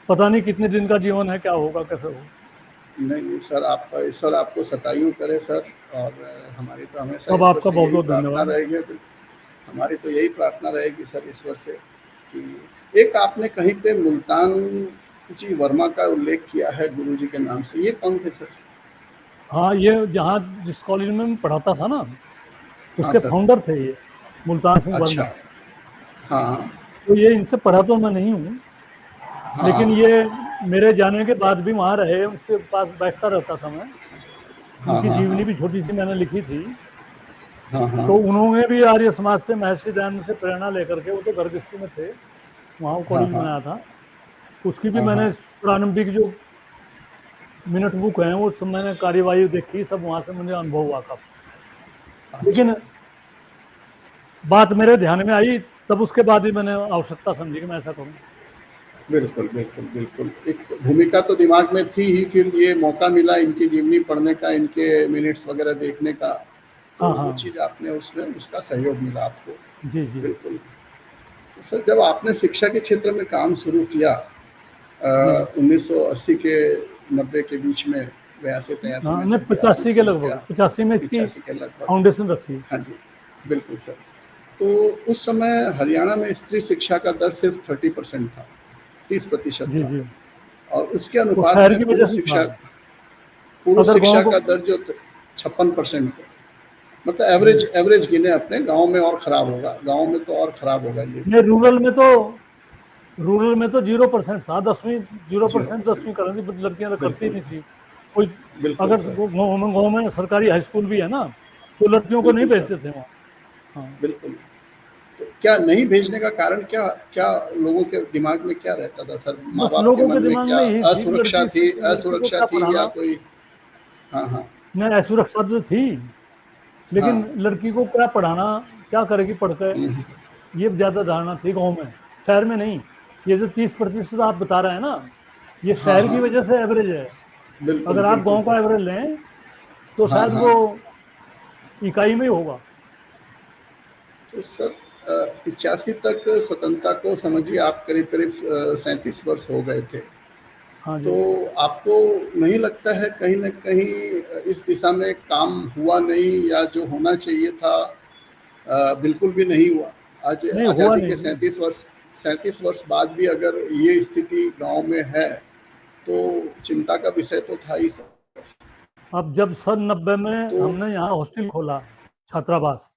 पता नहीं कितने दिन का जीवन है, क्या होगा, कैसे होगा। नहीं नहीं सर, आपका ईश्वर आपको सतायु करे सर। और हमारी तो हमेशा सब ईश्वर आपका से बहुत यही बहुत प्रार्थना धन्यवाद। रहेगी। हमारी तो यही प्रार्थना रहेगी सर ईश्वर से कि एक आपने कहीं पे मुल्तान जी वर्मा का उल्लेख किया है गुरु जी के नाम से, ये कौन थे सर? हाँ, ये जहाँ जिस कॉलेज में मैं पढ़ाता था ना, हाँ उसके सर। फाउंडर थे ये, मुल्तान सिंह वर्मा। अच्छा। हाँ तो ये इनसे पढ़ा तो मैं नहीं हूँ, लेकिन हाँ ये मेरे जाने के बाद भी वहाँ रहे, उनके पास बैठता रहता था मैं। हाँ उनकी हाँ जीवनी हाँ भी छोटी सी मैंने लिखी थी। हाँ हाँ। तो उन्होंने भी आर्य समाज से, महर्षि दयानंद से प्रेरणा लेकर के, वो तो घर गृहस्थी में थे, वहाँ हाँ कॉलेज हाँ बनाया था, उसकी भी हाँ मैंने हाँ। प्रारंभिक जो मिनट बुक है, वो सब मैंने कार्यवाही देखी, सब वहाँ से मुझे अनुभव हुआ काफी। अच्छा। लेकिन बात मेरे ध्यान में आई, तब उसके बाद ही मैंने आवश्यकता समझी कि मैं ऐसा करूँ। बिल्कुल बिल्कुल बिल्कुल। एक भूमिका तो दिमाग में थी ही, फिर ये मौका मिला इनकी जीवनी पढ़ने का, इनके मिनट्स वगैरह देखने का, तो हाँ वो हाँ। चीज़ आपने उसमें उसका सहयोग मिला आपको। जी जी। बिल्कुल। सर जब आपने शिक्षा के क्षेत्र में काम शुरू किया जी। 1980 के 90 के बीच में, 82-83 हाँ, में नहीं, जब ये आपने 85 के शुरू लगभग, किया, 85 में इसकी 85 के लगभग। फाउंडेशन रखी। हाँ जी। बिल्कुल सर। तो उस समय हरियाणा में स्त्री शिक्षा का दर सिर्फ 30% था, 30% जी था। जी। और उसके वो अनुपात शहर में की वजह से था। पुरुष अगर शिक्षा गांव को, का दर जो 56%, मतलब एवरेज एवरेज गिने अपने गांव में और खराब होगा, गांव में तो और खराब होगा ये। नहीं, रूरल में तो 0% था, 10वीं, जीरो जीरो परसेंट परसेंट 10वीं करनी, तो लड़कियां तो करती बिल्कुल नहीं थी कोई। बिल्कुल अगर सर। गाँव में सरकारी हाई स्कूल भी है ना, तो लड़कियों को नहीं बिल्कुल सर। भेजते थे वहाँ। हाँ। बिल्कुल। तो क्या नहीं भेजने का कारण क्या, क्या लोगों के दिमाग में क्या रहता था सर? माँ बस बाप के लोगों के मन में दिमाग क्या में यही थी कि असुरक्षा थी, लड़की को असुरक्षा क्या थी या पढ़ाना। कोई? हाँ हाँ। नहीं, असुरक्षा तो थी, लेकिन हाँ। लड़की को क्या पढ़ाना, क्या करेगी पढ़कर, हम्म, ये ज्यादा धारणा थी गांव में, शहर में नहीं। ये जो 30% आप बता रहे हैं ना, ये हाँ शहर की हाँ। वजह से एवरेज है। बिल्कुल अगर आप बिल्कुल गांव का सर। एवरेज लें, तो हाँ शायद हाँ। वो इकाई में ही होगा। तो सर 85 तक स्वतंत्रता को समझिए आप करीब करीब 37 वर्ष हो गए थे। हाँ तो जी। आपको नहीं लगता है कहीं ना कहीं इस दिशा में काम हुआ नहीं, या जो होना चाहिए था बिल्कुल भी नहीं हुआ? आज नहीं हुआ आज़ादी के नहीं। 37 वर्ष बाद भी अगर ये स्थिति गांव में है, तो चिंता का विषय तो था ही सर। अब जब सन 90 में तो हमने यहाँ हॉस्टल खोला, छात्रावास,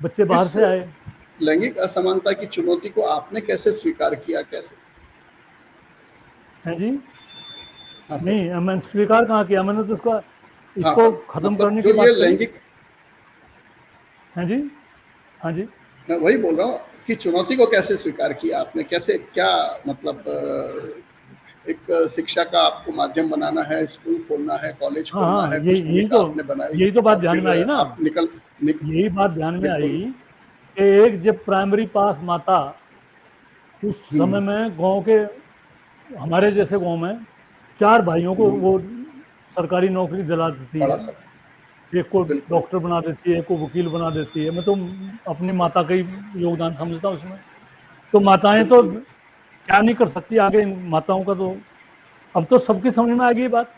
बच्चे बाहर इस से आए लैंगिक असमानता की चुनौती को आपने कैसे स्वीकार किया, कैसे? हैं जी। हाँ सर। नहीं, मैंने स्वीकार कहाँ किया, मैंने तो इसको हाँ खत्म हाँ, करने की मतलब जो बात ये करी। लैंगिक, हैं जी, हाँ जी। मैं वही बोल रहा हूँ कि चुनौती को कैसे स्वीकार किया आपने, कैसे, क्या मतलब एक शिक्षा का आपको माध्यम बनाना है, स्कूल खोलना है, कॉलेज हाँ खोलना हाँ, है, यही कुछ यही भूमिका तो आपने बनाई यही तो बात और ध्यान फिर में आई ना, आप यही बात ध्यान में आई बिल्कुल। कि एक जब प्राइमरी पास माता उस समय में गांव के, हमारे जैसे गांव में 4 भाइयों को हम्म, वो सरकारी नौकरी दिला देती बड़ा है। सब, एक को बिल्कुल। डॉक्टर बना देती है, एक को वकील बना देती है। मैं तो अपनी माता का ही योगदान समझता हूँ उसमें। तो माताएं तो बिल्कुल क्या नहीं कर सकती आगे, इन माताओं का तो अब तो सबकी समझ में आ गई ये बात।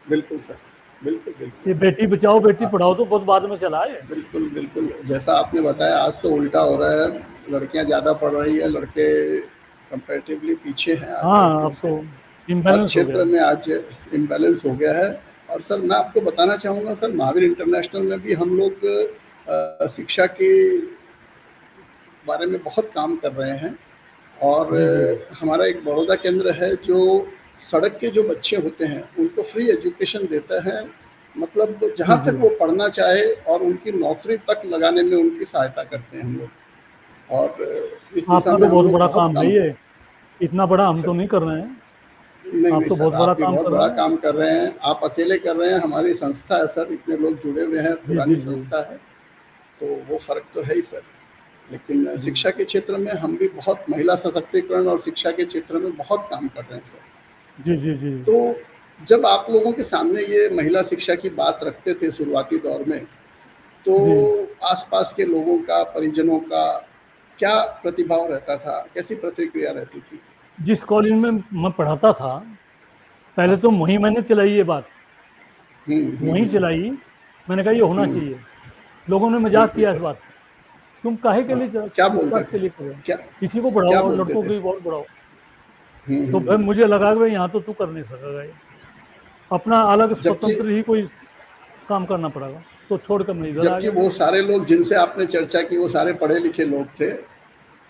बिल्कुल सर, बिल्कुल बिल्कुल। ये बेटी बचाओ बेटी आ- पढ़ाओ तो बहुत बाद में चला है। बिल्कुल बिल्कुल, जैसा आपने बताया आज तो उल्टा हो रहा है, लड़कियां ज़्यादा पढ़ रही है, लड़के कंपैरेटिवली पीछे हैं आज हाँ, लड़कियों अब से। तो हर इम्बैलेंस हो गया क्षेत्र है। में आज इम्बैलेंस हो गया है। और सर मैं आपको बताना चाहूँगा सर, महावीर इंटरनेशनल में भी हम लोग शिक्षा के बारे में बहुत काम कर रहे हैं। और जी जी हमारा एक बड़ौदा केंद्र है जो सड़क के जो बच्चे होते हैं उनको फ्री एजुकेशन देता है, मतलब जी जहाँ जी। तक वो पढ़ना चाहे, और उनकी नौकरी तक लगाने में उनकी सहायता करते हैं हम लोग। और इस दिशा आपका में तो हम बहुत लोग बड़ा बहुत काम है काम। ये, इतना बड़ा हम तो सर नहीं कर रहे हैं। नहीं आप नहीं तो सर, बहुत आप बड़ा भी काम बहुत कर बड़ा रहे हैं। काम कर रहे हैं, आप अकेले कर रहे हैं, हमारी संस्था है सर, इतने लोग जुड़े हुए हैं, जी पुरानी जी जी संस्था है, तो वो फर्क तो है ही सर। लेकिन जी शिक्षा के क्षेत्र में हम भी बहुत, महिला सशक्तिकरण और शिक्षा के क्षेत्र में बहुत काम कर रहे हैं सर। जी जी जी। तो जब आप लोगों के सामने ये महिला शिक्षा की बात रखते थे शुरुआती दौर में, तो जी आसपास के लोगों का, परिजनों का क्या प्रतिभाव रहता था, कैसी प्रतिक्रिया रहती थी? जिस कॉलेज में मैं पढ़ाता था, हाँ पहले तो सर। वहीं मैंने चलाई ये बात, वहीं हम्म। चलाई। मैंने कहा ये होना हम्म, चाहिए। लोगों ने मजाक बिल्कुल किया इस सर। बात का, तुम काहे के हाँ, लिए क्या किस बोलते बात के थे? लिए कर रहे हो, क्या किसी को क्या पढ़ाओ और बोलते लड़कों थे? को भी बहुत पढ़ाओ। तो फिर हम्म। मुझे लगा कि भाई यहाँ तो तू कर नहीं सकेगा ये, अपना अलग जबकि स्वतंत्र ही कोई काम करना पड़ेगा। तो छोड़कर मैं इधर आ जबकि गया वो फिर। सारे लोग जिनसे आपने चर्चा की वो सारे पढ़े लिखे लोग थे,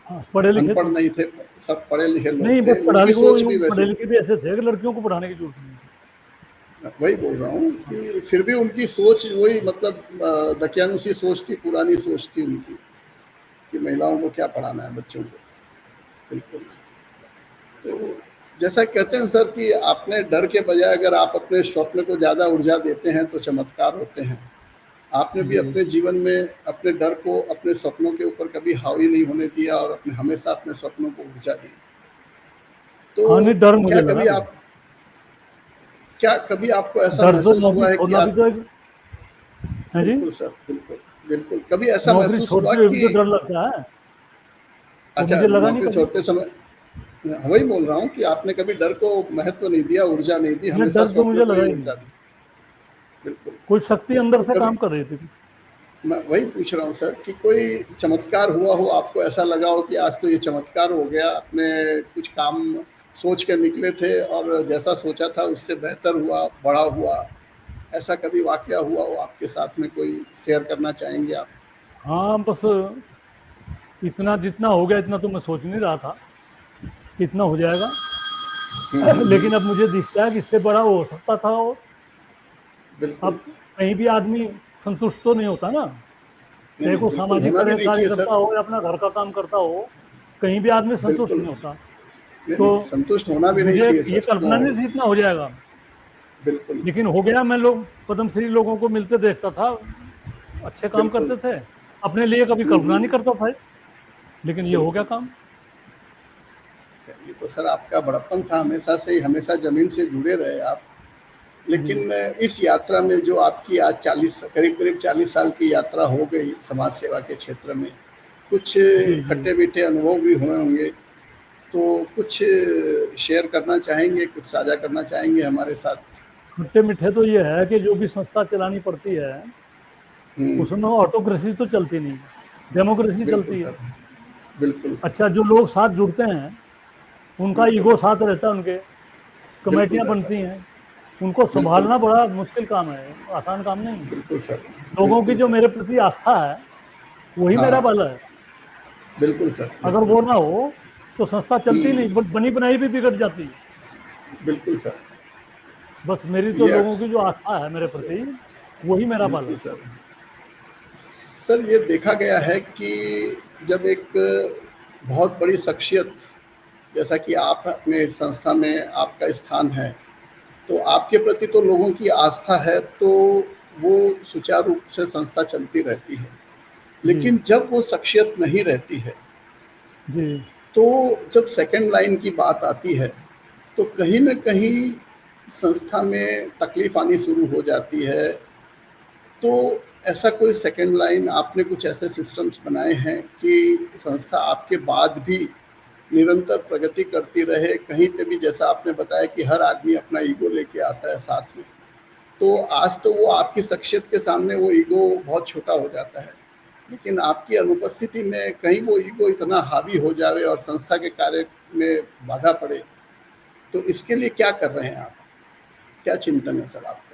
हाँ, पढ़े लिखे अनपढ़ थे। नहीं थे, सब पढ़े लिखे लोग नहीं, थे, बस उनकी सोच भी पढ़े वैसी लिखे थी। भी ऐसे थे कि लड़कियों को पढ़ाने की जरूरत नहीं थी। वही बोल रहा हूँ कि फिर भी उनकी सोच वही, मतलब दकियानुसी सोच थी, पुरानी सोच थी उनकी, कि महिलाओं को क्या पढ़ाना है, बच्चों को। बिल्कुल। तो जैसा कहते हैं सर कि आपने डर के बजाय अगर आप अपने स्वप्न को ज़्यादा ऊर्जा देते हैं तो चमत्कार होते हैं। आपने भी जी। अपने जीवन में अपने डर को, अपने सपनों के ऊपर कभी हावी नहीं होने दिया, और अपने हमेशा अपने सपनों को ऊर्जा दी। तो हाँ, नहीं डर क्या मुझे लगा कभी था। आप, क्या कभी आपको ऐसा डर से महसूस नौकरी हुआ है कि छोड़ना भी आप, तो एक है जी। बिल्कुल सर, बिल्कुल बिल्कुल, कभी ऐसा नौकरी महसूस हुआ छोड़ते हुए भी कि, तो डर लगता है। वो अच्छा मुझे लगा नहीं नौकरी कभी। छोड़ते समय, वही बोल रहा हूँ कि आपने कभी डर को महत्व नहीं दिया, ऊर्जा नहीं दी, ये हमेशा डर तो स्वप्नों मुझे को ही लगा ही ऊर्जा नहीं। दी। बिल्कुल। कोई शक्ति अंदर तो से कभी, काम कर रही थी। मैं वही पूछ रहा हूँ सर कि कोई चमत्कार हुआ हो, आपको ऐसा लगा हो कि आज तो ये चमत्कार हो गया, आपने कुछ काम सोच के निकले थे और जैसा सोचा था उससे बेहतर हुआ, बड़ा हुआ, ऐसा कभी वाकया हुआ हो आपके साथ में, कोई शेयर करना चाहेंगे आप? हाँ, बस इतना जितना हो गया इतना तो मैं सोच नहीं रहा था कि इतना हो जाएगा। लेकिन अब मुझे दिखता है कि इससे बड़ा हो सकता था। और बिल्कुल। अब कहीं भी आदमी संतुष्ट तो नहीं होता ना, नहीं चाहे नहीं, को बिल्कुल सामाजिक होना भी नहीं कार्य चाहिए करता सर। हो या अपना घर का काम करता हो, कहीं भी आदमी संतुष्ट बिल्कुल। नहीं होता। नहीं तो नहीं, संतुष्ट होना भी नहीं मुझे चाहिए ये सर, क्यों कल्पना नहीं होगा? थी इतना हो जाएगा, बिल्कुल लेकिन हो गया। मैं लोग पद्मश्री लोगों को मिलते देखता था, अच्छे काम बिल्कुल। करते थे, अपने लिए कभी कल्पना नहीं हम्म। करता था, लेकिन ये हो गया बिल्कुल। काम। ये तो सर आपका बड़प्पन था, हमेशा से ही, हमेशा जमीन से जुड़े रहे आप। जी लेकिन इस यात्रा में जो आपकी आज 40, करीब करीब 40 साल की यात्रा हो गई समाज सेवा के क्षेत्र में, कुछ जी जी। खट्टे मीठे अनुभव भी हुए होंगे, तो कुछ शेयर करना चाहेंगे, कुछ साझा करना चाहेंगे हमारे साथ? खट्टे मीठे तो ये है कि जो भी संस्था चलानी पड़ती है हम्म, उसमें ऑटोक्रेसी तो चलती नहीं, डेमोक्रेसी बिल्कुल चलती है। सर। बिल्कुल अच्छा, जो लोग साथ जुड़ते हैं उनका बिल्कुल। ईगो साथ रहता है, उनके बिल्कुल कमेटियां रहता है बनती हैं, सर। उनको बिल्कुल। संभालना बड़ा मुश्किल काम है, आसान काम नहीं है। बिल्कुल सर। लोगों की बिल्कुल जो सर। मेरे प्रति आस्था है वही हाँ मेरा हाँ, बल है। बिल्कुल सर, अगर बिल्कुल। वो ना हो तो संस्था चलती नहीं, बनी बनाई भी बिगड़ जाती है। बिल्कुल सर। बस मेरी तो ये लोगों की जो अक्सर, आस्था है मेरे प्रति, वही मेरा बल बिल्कुल है। सर। सर ये देखा गया है कि जब एक बहुत बड़ी शख्सियत जैसा कि आप अपने संस्था में आपका स्थान है, तो आपके प्रति तो लोगों की आस्था है, तो वो सुचारू रूप से संस्था चलती रहती है। लेकिन जब वो शख्सियत नहीं रहती है जी तो जब सेकंड लाइन की बात आती है तो कहीं ना कहीं संस्था में तकलीफ आनी शुरू हो जाती है। तो ऐसा कोई सेकंड लाइन, आपने कुछ ऐसे सिस्टम्स बनाए हैं कि संस्था आपके बाद भी निरंतर प्रगति करती रहे? कहीं पे भी जैसा आपने बताया कि हर आदमी अपना ईगो लेके आता है साथ में, तो आज तो वो आपकी शख्सियत के सामने वो ईगो बहुत छोटा हो जाता है, लेकिन आपकी अनुपस्थिति में कहीं वो ईगो इतना हावी हो जावे और संस्था के कार्य में बाधा पड़े, तो इसके लिए क्या कर रहे हैं आप? क्या चिंतन है सर आपका?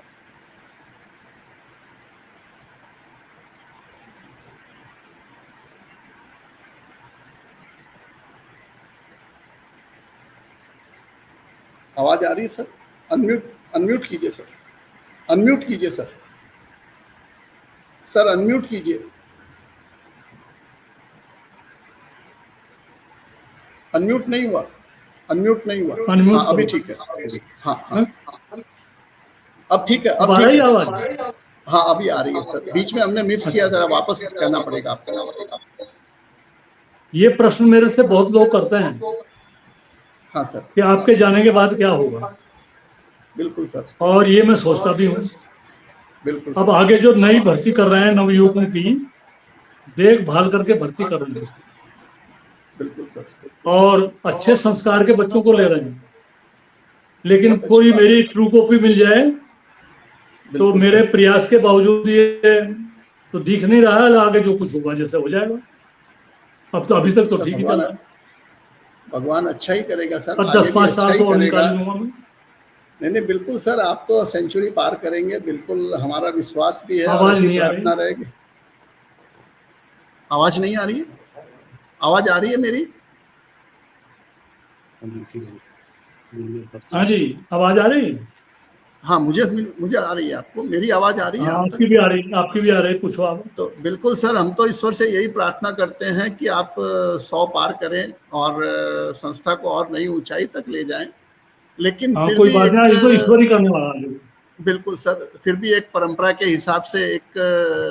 आवाज आ रही है सर? अनम्यूट कीजिए सर, अनम्यूट कीजिए सर, सर अनम्यूट कीजिए, अनम्यूट नहीं हुआ, अनम्यूट नहीं हुआ। हाँ अभी ठीक है, हाँ हाँ अब ठीक है, अब ठीक है आवाज। हाँ अभी आ रही है सर, बीच में हमने मिस किया, जरा वापस कहना पड़ेगा आपको। ये प्रश्न मेरे से बहुत लोग करते हैं। हाँ सर। कि आपके जाने के बाद क्या होगा? बिल्कुल सर। और ये मैं सोचता भी हूँ। बिल्कुल। अब आगे जो नई भर्ती कर रहे हैं नवयुवकों की देखभाल करके भर्ती कर रहे हैं। बिल्कुल सर। और अच्छे संस्कार के बच्चों को ले रहे हैं, लेकिन कोई मेरी ट्रू कॉपी मिल जाए तो मेरे प्रयास के बावजूद ये तो दिख नहीं रहा है, आगे जो कुछ होगा जैसे हो जाएगा। अब तो अभी तक तो ठीक ही चल रहा है। भगवान अच्छा ही करेगा सर, 10-5 साल तो और निकाल लूंगा मैं। नहीं बिल्कुल सर, आप तो सेंचुरी पार करेंगे, बिल्कुल हमारा विश्वास भी है। आवाज नहीं आ रही रहेगी। आवाज नहीं आ रही है? आवाज आ रही है मेरी? हाँ जी, आवाज आ रही है। हाँ मुझे आ रही है। आपको मेरी आवाज आ रही है? आपकी भी आ रही, आपकी भी आ रही, पूछो आप। तो बिल्कुल सर, हम तो ईश्वर से यही प्रार्थना करते हैं कि आप 100 पार करें और संस्था को और नई ऊंचाई तक ले जाएं। लेकिन फिर कोई भी बात नहीं, इसको ईश्वर ही करने वाला है। बिल्कुल सर, फिर भी एक परंपरा के हिसाब से, एक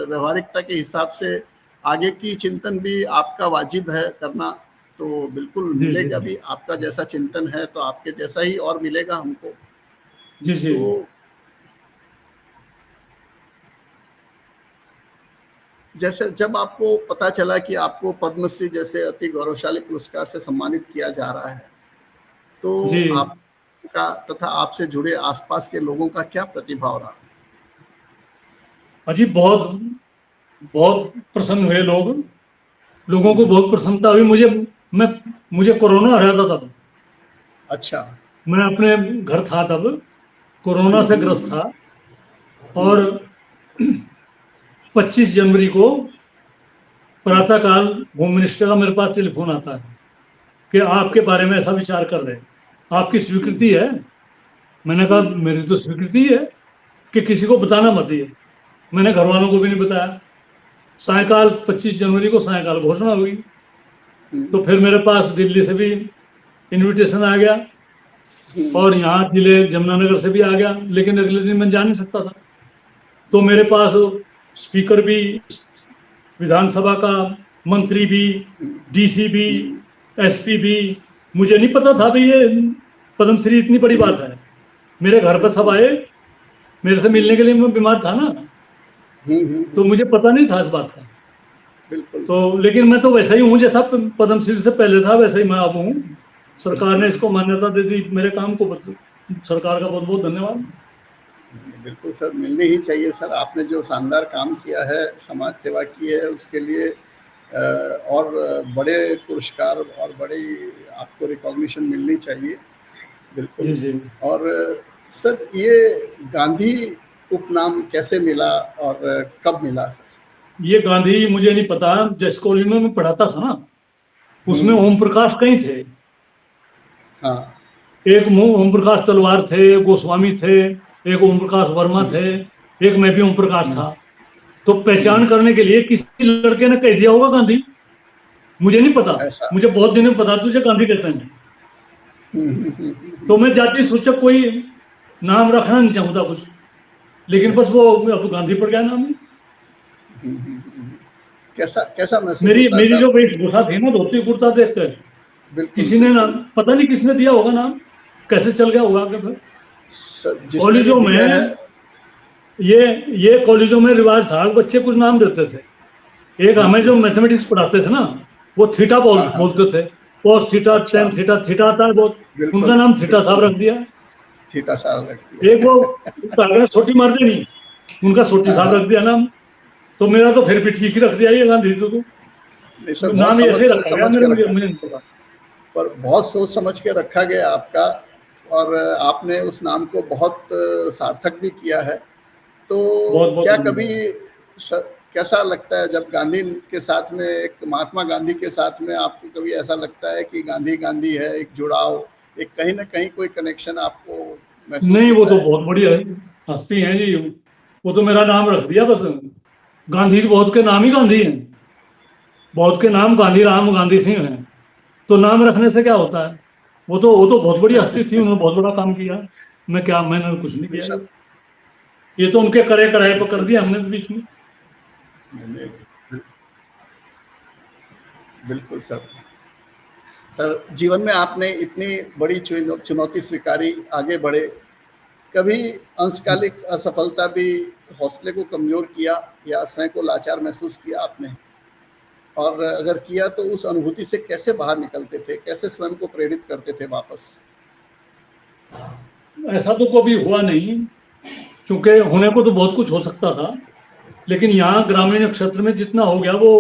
व्यवहारिकता के हिसाब से आगे की चिंतन भी आपका वाजिब है करना। तो बिल्कुल मिलेगा भी, आपका जैसा चिंतन है तो आपके जैसा ही और मिलेगा हमको। जी जी। तो जैसे जब आपको पता चला कि आपको पद्मश्री जैसे अति गौरवशाली पुरस्कार से सम्मानित किया जा रहा है, तो आपका तथा आपसे जुड़े आसपास के लोगों का क्या प्रतिभाव रहा? अजी बहुत बहुत प्रसन्न हुए लोगों को बहुत प्रसन्नता हुई। मुझे कोरोना आ रहा था तब। अच्छा। मैं अपने घर था तब, कोरोना से ग्रस्त था, और 25 जनवरी को प्रातःकाल होम मिनिस्टर का मेरे पास टेलीफोन आता है कि आपके बारे में ऐसा विचार कर रहे हैं, आपकी स्वीकृति है। मैंने कहा मेरी तो स्वीकृति है कि किसी को बताना मत। ये मैंने घर वालों को भी नहीं बताया। सायकाल 25 जनवरी को सायकाल घोषणा हुई, तो फिर मेरे पास दिल्ली से भी इनविटेशन आ गया और यहाँ जिले जमुनानगर से भी आ गया, लेकिन अगले दिन मैं जा नहीं सकता था। तो मेरे पास स्पीकर भी, विधानसभा का मंत्री भी, डीसी भी, एसपी भी, मुझे नहीं पता था भाई ये पद्मश्री इतनी बड़ी बात है। मेरे घर पर सब आए मेरे से मिलने के लिए, मैं बीमार था ना, तो मुझे पता नहीं था इस बात का। तो लेकिन मैं तो वैसा ही हूँ जैसा पद्मश्री से पहले था, वैसे ही मैं अब हूँ। सरकार ने इसको मान्यता दे दी मेरे काम को, सरकार का बहुत बहुत धन्यवाद। बिल्कुल सर, मिलनी ही चाहिए सर। आपने जो शानदार काम किया है, समाज सेवा की है, उसके लिए और बड़े पुरस्कार और बड़ी आपको रिकॉग्निशन मिलनी चाहिए। बिल्कुल जी जी। और सर ये गांधी उपनाम कैसे मिला और कब मिला सर? ये गांधी मुझे नहीं पता। जिस कॉलेज में मैं पढ़ाता था ना, उसमें ओम प्रकाश कई थे। हाँ। एक ओम प्रकाश तलवार थे, गोस्वामी थे, एक ओम प्रकाश वर्मा थे, एक मैं भी ओम प्रकाश था। तो पहचान करने के लिए किसी लड़के ने कह दिया होगा गांधी, मुझे नहीं पता, ऐसा। मुझे बहुत दिनों में पता तुझे गांधी कहते हैं। तो मैं जाति सूचक कोई नाम रखना नहीं चाहता कुछ, लेकिन बस वो अब गांधी पड़ गया नाम। कैसा कैसा महसूस मेरी होता है मेरी सर? जो वेशभूषा थी ना, धोती कुर्ता देखकर बिल्कुल किसी ने नाम, पता नहीं किसने दिया होगा नाम, कैसे चल गया होगा आगे फिर। सर, जिसने कॉलेजों भी दिया में है, ये कॉलेजों में रिवाज था, बच्चे कुछ नाम देते थे। एक हमें जो मैथमेटिक्स पढ़ाते थे ना, वो थीटा हाँ, हाँ, बोलते थे, cos थीटा, अच्छा। tan थीटा, थीटा आता है बहुत, बिल्कुल, उनका नाम थीटा साहब बिल्कुल। रख दिया। थीटा साहब रखती है। एक वो कागज छोटी मार देनी, उनका सोटी हाँ, साहब हाँ। रख दिया नाम। तो मेरा तो फिर भी ठीक ही रख दिया ये गांधी, तो नहीं सर, नाम बहुत ऐसे ही समझ रखा गया समझ मेरे, के मुझे रखा, मुझे नहीं पता। पर बहुत सोच समझ के रखा गया आपका, और आपने उस नाम को बहुत सार्थक भी किया है। तो बहुत बहुत क्या धन्यवाद। कभी कैसा लगता है जब गांधी के साथ में, एक महात्मा गांधी के साथ में आपको कभी ऐसा लगता है कि गांधी गांधी है, एक जुड़ाव, एक कहीं ना कहीं कोई कनेक्शन आपको महसूस नहीं, वो होता तो है? बहुत बढ़िया हस्ती है जी, वो तो मेरा नाम रख दिया बस। गांधी जी बहुत के नाम ही गांधी हैं, बहुत के नाम गांधी राम गांधी सिंह हैं, तो नाम रखने से क्या होता है। वो तो बहुत बड़ी हस्ती थी, उन्होंने बहुत बड़ा काम किया। मैंने कुछ नहीं किया, बेशक, ये तो उनके करे कराए पर कर बिल्कुल दिया सर। हमने बीच में। बिल्कुल सर। सर, जीवन में आपने इतनी बड़ी चुनौती स्वीकारी, आगे बढ़े, कभी अंशकालिक असफलता भी हौसले को कमजोर किया या स्वयं को लाचार महसूस किया आपने? और अगर किया तो उस अनुभूति से कैसे बाहर निकलते थे, कैसे स्वयं को प्रेरित करते थे वापस? ऐसा तो कभी हुआ नहीं, क्योंकि होने को तो बहुत कुछ हो सकता था, लेकिन यहाँ ग्रामीण क्षेत्र में जितना हो गया वो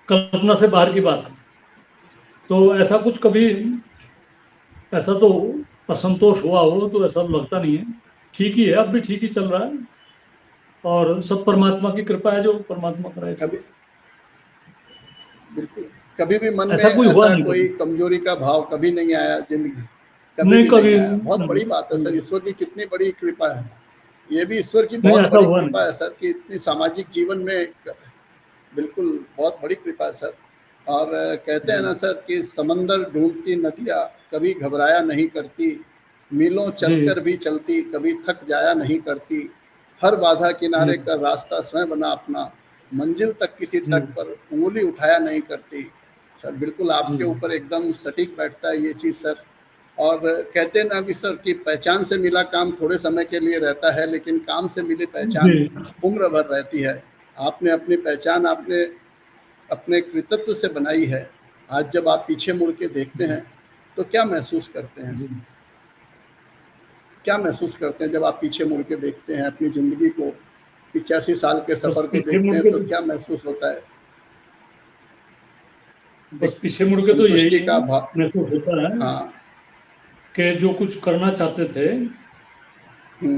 कल्पना से बाहर की बात है। तो ऐसा कुछ कभी, ऐसा तो असंतोष हुआ हो तो ऐसा लगता नहीं है। ठीक ही है, अब भी ठीक ही चल रहा है, और सब परमात्मा की कृपा है, जो परमात्मा कराए। कभी, बिल्कुल, कभी भी मन में ऐसा कोई हुआ ऐसा नहीं कोई कभी। कमजोरी का भाव कभी नहीं आया जिंदगी? कभी नहीं, भी नहीं कभी आया? बहुत बड़ी बात है सर, नहीं, ईश्वर की कितनी बड़ी कृपा है। ये भी ईश्वर की बहुत ऐसा बड़ी हुआ कृपा नहीं। है सर, कि इतनी सामाजिक जीवन में बिल्कुल बहुत बड़ी कृपा है सर। और कहते हैं ना सर कि समंदर ढूंढती नदियाँ कभी घबराया नहीं करती, मीलों चलकर भी चलती कभी थक जाया नहीं करती, हर बाधा किनारे का रास्ता स्वयं बना अपना, मंजिल तक किसी तक पर उंगली उठाया नहीं करती। सर, बिल्कुल आपके ऊपर एकदम सटीक बैठता है ये चीज़ सर। और कहते हैं ना अभी सर कि पहचान से मिला काम थोड़े समय के लिए रहता है, लेकिन काम से मिली पहचान उम्र भर रहती है। आपने अपनी पहचान आपने अपने कृतित्व से बनाई है। आज जब आप पीछे मुड़ के देखते हैं तो क्या महसूस करते हैं? क्या महसूस करते हैं जब आप पीछे मुड़ के देखते हैं अपनी ज़िंदगी को, 85 साल के सफ़र को देखते हैं, तो क्या महसूस होता है? बस पीछे मुड़ के तो यही संतुष्टि का भाव। महसूस होता है हाँ, कि जो कुछ करना चाहते थे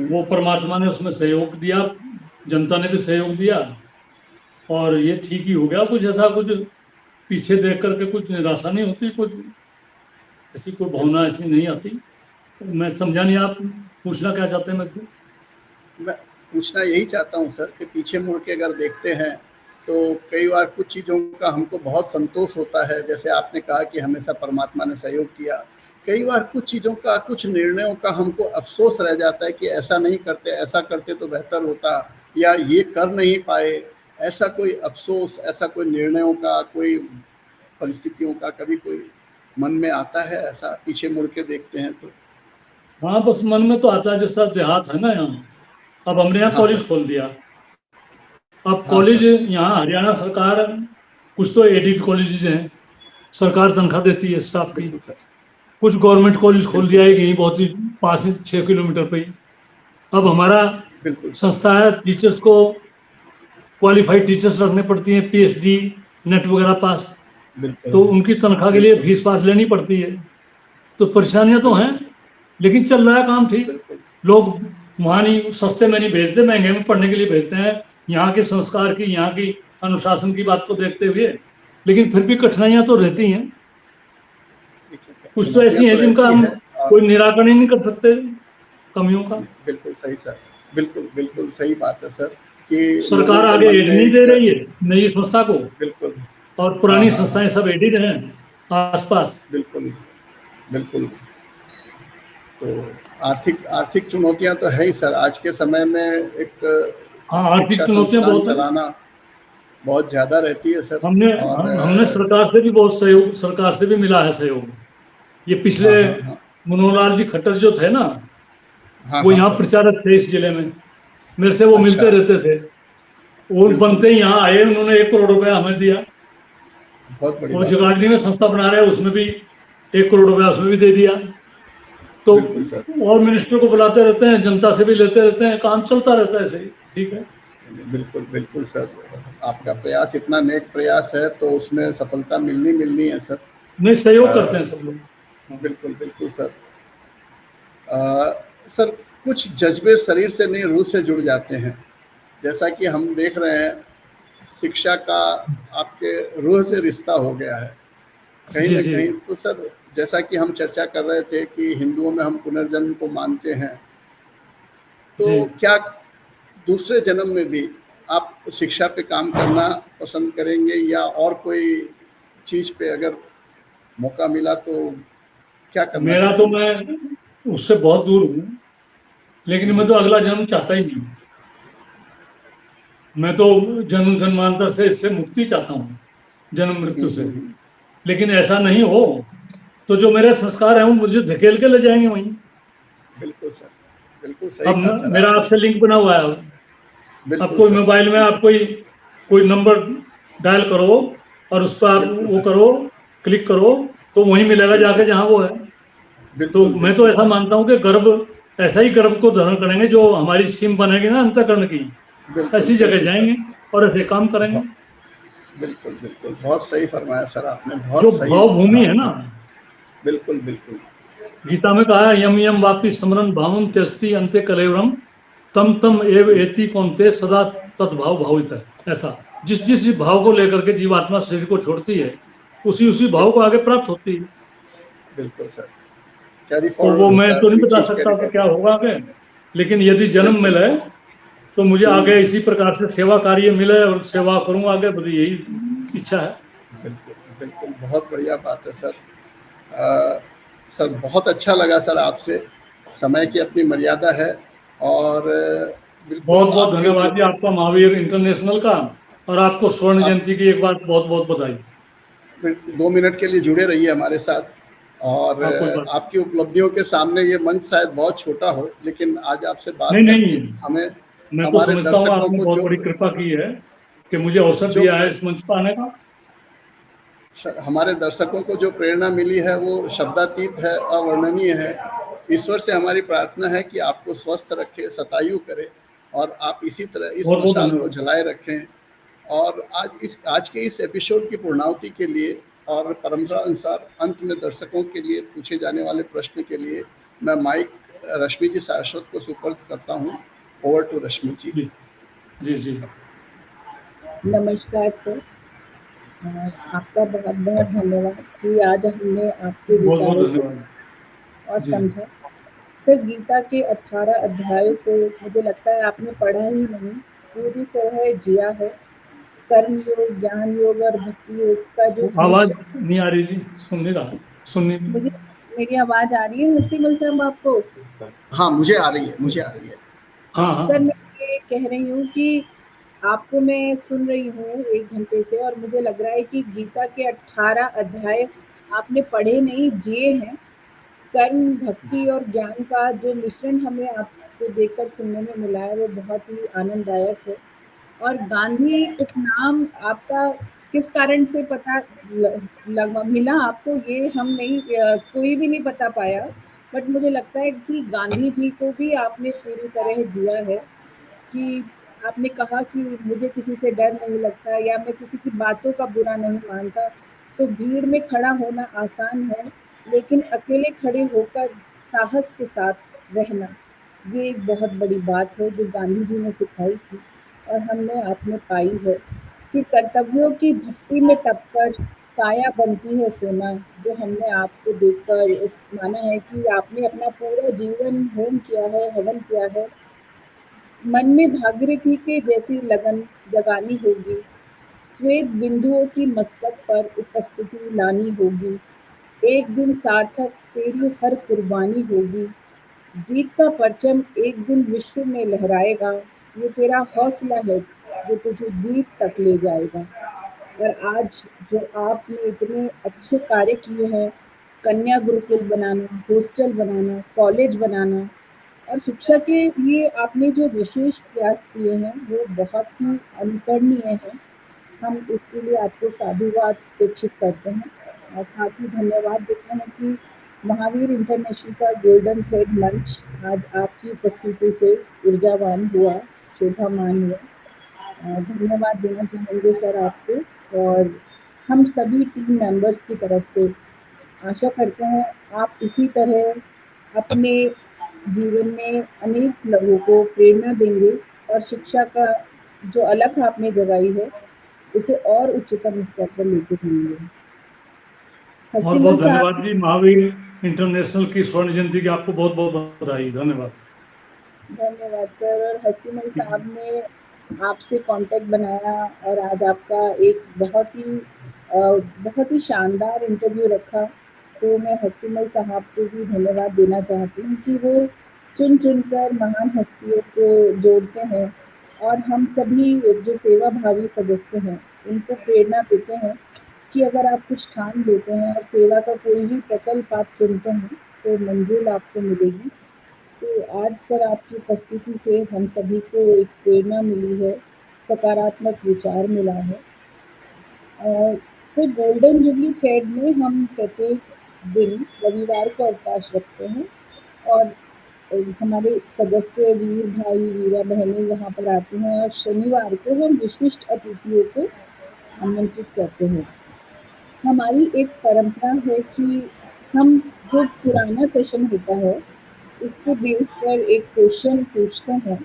वो परमात्मा ने उसमें सहयोग दिया, जनता ने भी सहयोग दिया, और ये ठीक ही हो गया। कुछ ऐसा कुछ पीछे देख करके कुछ निराशा नहीं होती, कुछ ऐसी कोई भावना ऐसी नहीं आती। मैं समझा नहीं, आप पूछना क्या चाहते हैं मेरे से? मैं पूछना यही चाहता हूँ सर कि पीछे मुड़ के अगर देखते हैं तो कई बार कुछ चीज़ों का हमको बहुत संतोष होता है, जैसे आपने कहा कि हमेशा परमात्मा ने सहयोग किया। कई बार कुछ चीज़ों का, कुछ निर्णयों का हमको अफसोस रह जाता है कि ऐसा नहीं करते, ऐसा करते तो बेहतर होता, या ये कर नहीं पाए। ऐसा कोई अफसोस, ऐसा कोई निर्णयों का, कोई परिस्थितियों का कभी कोई मन में आता है ऐसा पीछे मुड़ के देखते हैं तो? हाँ, बस मन में तो आता है, जैसा देहात है ना यहाँ, अब हमने यहाँ हाँ कॉलेज सर। खोल दिया। अब हाँ कॉलेज सर। यहाँ हरियाणा सरकार, कुछ तो एडिड कॉलेजेस हैं, सरकार तनख्वाह देती है स्टाफ की। बिल्कुल सर। कुछ गवर्नमेंट कॉलेज खोल दिया है कहीं बहुत ही पास ही 6 किलोमीटर पे ही। अब हमारा बिल्कुल सर। संस्था है, टीचर्स को क्वालिफाइड टीचर्स रखने पड़ती हैं, पीएचडी नेट वगैरह पास, बिल्कुल। तो उनकी तनख्वाह के लिए फीस पास लेनी पड़ती है। तो परेशानियां तो हैं, लेकिन चल रहा है काम ठीक। बिल्कुल। लोग वहाँ नहीं, सस्ते में नहीं भेजते, महंगे में पढ़ने के लिए भेजते हैं, यहाँ के संस्कार की, यहाँ की अनुशासन की बात को देखते हुए। लेकिन फिर भी कठिनाइयां तो रहती हैं, कुछ तो ऐसी हैं जिनका हम कोई निराकरण ही नहीं कर सकते, कमियों का। बिल्कुल सही सर, बिल्कुल बिल्कुल सही बात है सर कि सरकार लोगों के आगे मन एड में नहीं दे एक रही है नई संस्था को, बिल्कुल और पुरानी हाँ, संस्थाएं सब एडिड हैं आसपास। बिल्कुल बिल्कुल। तो आर्थिक आर्थिक चुनौतियां तो है ही सर, आज के समय में एक हाँ, आर्थिक शिक्षा चुनौतियां संस्थान बहुत है। चलाना बहुत ज़्यादा रहती है सर। हमने और हमने सरकार से भी बहुत सहयोग, सरकार से भी मिला है सहयोग। ये पिछले हाँ हाँ हाँ मनोहरलाल जी खट्टर जो थे ना, हाँ वो हाँ यहाँ सर। प्रचारक थे इस जिले में, मेरे से वो अच्छा, मिलते रहते थे। वो बिल्कुल, बनते ही यहाँ आए, उन्होंने 1 करोड़ रुपया हमें दिया। बहुत बड़ी वो बात है जगाधरी सर। में संस्था बना रहे हैं, उसमें भी 1 करोड़ रुपया उसमें भी दे दिया। तो बिल्कुल सर, और मिनिस्टर को बुलाते रहते हैं, जनता से भी लेते रहते हैं, काम चलता रहता है ऐसे ही। ठीक है। बिल्कुल, बिल्कुल सर। आपका प्रयास इतना नेक प्रयास है तो उसमें सफलता मिलनी मिलनी है सर। नहीं, सहयोग करते अ, हैं सब लोग। हाँ। बिल्कुल, बिल्कुल सर। सर, कुछ जज़्बे शरीर से नहीं रूह से जुड़ जाते हैं। जैसा कि हम देख रहे हैं, शिक्षा का आपके रूह से रिश्ता हो गया है। कहीं जी न जी कहीं तो सर, जैसा कि हम चर्चा कर रहे थे कि हिंदुओं में हम पुनर्जन्म को मानते हैं, तो जी। क्या दूसरे जन्म में भी आप शिक्षा पे काम करना पसंद करेंगे, या और कोई चीज़ पे अगर मौका मिला तो क्या करना मेरा तो, चाहेंगे सर? मैं उससे बहुत दूर हूँ, लेकिन मैं जी। तो अगला जन्म चाहता ही नहीं। मैं तो जन्म जन्मांतर से इससे मुक्ति चाहता हूँ, जन्म मृत्यु से। हुँ। लेकिन ऐसा नहीं हो तो जो मेरे संस्कार हैं वो मुझे धकेल के ले जाएंगे वहीं। बिल्कुल सर, बिल्कुल सही अब कहा सर मेरा आपने। आपसे लिंक बना हुआ है। अब बिल्कुल कोई सर, मोबाइल में आप कोई कोई नंबर डायल करो, और उस पर आप बिल्कुल वो सर, करो, क्लिक करो, तो वहीं मिलेगा जाके बिल्कुल, जहां वो है। तो बिल्कुल, मैं तो बिल्कुल ऐसा सर। मानता हूँ कि गर्भ, ऐसा ही गर्भ को धारण करेंगे, जो हमारी सिम बनेगी ना अंतःकरण की, बिल्कुल, ऐसी जगह बिल्कुल सर। जाएंगे और ऐसे काम करेंगे। ब बिल्कुल, बिल्कुल, बहुत सही फरमाया सर आपने, जो बहुत सही भाव कहा भूमि है ना, आपने। बिल्कुल, बिल्कुल, गीता में कहा है, यम यम वापि स्मरण भावम त्यजति अन्ते कलेवरम, तम तम एव एति कौन्ते सदा तद्भाव भावित है। ऐसा जिस जिस भाव को लेकर के जीवात्मा शरीर को छोड़ती है, उसी उसी भाव को बिल्कुल, आगे प्राप्त होती है। बिल्कुल सर। कैरी तो फॉरवर्ड वो मैं होता है, तो नहीं वही बता चीज़ कैरी सकता कि क्या फॉरवर्ड। होगा आगे, लेकिन यदि जन्म बिल्कुल। मिले तो मुझे आगे हुँ, इसी प्रकार से सेवा कार्य मिले और सेवा करूं आगे, बड़ी यही इच्छा है। बिल्कुल, बिल्कुल, बहुत बढ़िया बात है सर। अ, सर बहुत अच्छा लगा सर आपसे, समय की अपनी मर्यादा है, और बिल्कुल बहुत बहुत आपके धन्यवाद जी उपलब्धि आपका, महावीर इंटरनेशनल का। और आपको स्वर्ण आप जयंती की एक बार बहुत बहुत बधाई। 2 मिनट के लिए जुड़े रहिए हमारे साथ। और हाँ, कोई बात आपकी उपलब्धियों के सामने ये मंच शायद बहुत छोटा हो, लेकिन आज आपसे बात नहीं। नहीं करके नहीं, हमें, मैं तो हमारे समझता हूँ दर्शकों आपने को बहुत जो बड़ी कृपा की है कि मुझे अवसर जो दिया है प्रे- इस मंच पर आने का। हमारे दर्शकों को जो प्रेरणा मिली है वो शब्दातीत है, अवर्णनीय है। ईश्वर से हमारी प्रार्थना है कि आपको स्वस्थ रखे, शतायु करे, और आप इसी तरह इस बहुत बहुत मशाल को धन्यवाद। जलाए रखें। और आज के इस एपिसोड की पूर्णाहुति के लिए और परंपरा अनुसार अंत में दर्शकों के लिए पूछे जाने वाले प्रश्न के लिए मैं माइक रश्मि जी सारस्वत को सुपर्द करता हूँ। ओवर टू रश्मि जी। जी जी जी। नमस्कार सर। आपका बहुत बहुत धन्यवाद कि आज हमने आपके बहुत बहुत विचारों को धन्यवाद। और जी। समझा। सर, गीता के 18 अध्यायों को मुझे लगता है आपने पढ़ा ही नहीं, पूरी तरह जिया है। कर्म योग, ज्ञान योग और भक्ति योग का जो आवाज मिश्रण। नहीं आ रही जी, सुन नहीं रहा, सुन नहीं। मुझे मेरी आवाज आ रही है हस्तीमल साहब आपको? हाँ, मुझे आ रही है, मुझे आ रही है। हाँ सर, हाँ। मैं ये कह रही हूँ कि आपको मैं सुन रही हूँ 1 घंटे से, और मुझे लग रहा है कि गीता के 18 अध्याय आपने पढ़े नहीं, जिए हैं। कर्म, भक्ति और ज्ञान का जो मिश्रण हमें आपको देखकर सुनने में मिला है, वो बहुत ही आनंददायक है। और गांधी उपनाम आपका किस कारण से पता मिला आपको, ये हम नहीं, कोई भी नहीं बता पाया। बट मुझे लगता है कि गांधी जी को भी आपने पूरी तरह जिया है। कि आपने कहा कि मुझे किसी से डर नहीं लगता, या मैं किसी की बातों का बुरा नहीं मानता। तो भीड़ में खड़ा होना आसान है, लेकिन अकेले खड़े होकर साहस के साथ रहना, ये एक बहुत बड़ी बात है जो गांधी जी ने सिखाई थी और हमने आप में पाई है। कि कर्तव्यों की भक्ति में तप कर काया बनती है सोना, जो हमने आपको देखकर माना है कि आपने अपना पूरा जीवन होम किया है, हवन किया है मन में भागीरथी के जैसी लगन जगानी होगी, श्वेत बिंदुओं की मस्तक पर उपस्थिति लानी होगी, एक दिन सार्थक तेरी हर कुर्बानी होगी, जीत का परचम एक दिन विश्व में लहराएगा, ये तेरा हौसला है जो तुझे जीत तक ले जाएगा। और आज जो आपने इतने अच्छे कार्य किए हैं, कन्या गुरुकुल बनाना, हॉस्टल बनाना, कॉलेज बनाना और शिक्षा के लिए आपने जो विशेष प्रयास किए हैं वो बहुत ही अनुकरणीय हैं। हम इसके लिए आपको साधुवाद अपेक्षित करते हैं और साथ ही धन्यवाद देते हैं कि महावीर इंटरनेशनल का गोल्डन थ्रेड मंच आज आपकी उपस्थिति से ऊर्जावान हुआ, शोभामान हुआ। धन्यवाद देना चाहेंगे सर आपको और हम सभी टीम मेंबर्स की तरफ से आशा करते हैं आप इसी तरह अपने जीवन में अनेक लोगों को प्रेरणा देंगे और शिक्षा का जो अलख आपने जगाई है उसे और उच्चतम स्तर पर लेके जाएंगे। बहुत बहुत धन्यवाद जी। महावीर इंटरनेशनल की स्वर्ण जयंती की आपको बहुत बहुत बधाई। धन्यवाद। धन्यवाद सर। और हस्तीमल साहब ने आपसे कांटेक्ट बनाया और आज आपका एक बहुत ही शानदार इंटरव्यू रखा, तो मैं हस्तीमल साहब को भी धन्यवाद देना चाहती हूँ कि वो चुन चुनकर महान हस्तियों को जोड़ते हैं और हम सभी जो सेवाभावी सदस्य हैं उनको प्रेरणा देते हैं कि अगर आप कुछ ठान लेते हैं और सेवा का कोई भी प्रकल्प आप चुनते हैं तो मंजिल आपको मिलेगी। तो आज सर आपकी उपस्थिति से हम सभी को एक प्रेरणा मिली है, सकारात्मक विचार मिला है। फिर गोल्डन जुबली थ्रेड में हम प्रत्येक दिन रविवार को अवकाश रखते हैं और हमारे सदस्य वीर भाई वीरा बहनें यहाँ पर आते हैं और शनिवार को हम विशिष्ट अतिथियों को आमंत्रित करते हैं। हमारी एक परंपरा है कि हम जो पुराना सेशन होता है उसके बेस पर एक क्वेश्चन पूछते हैं,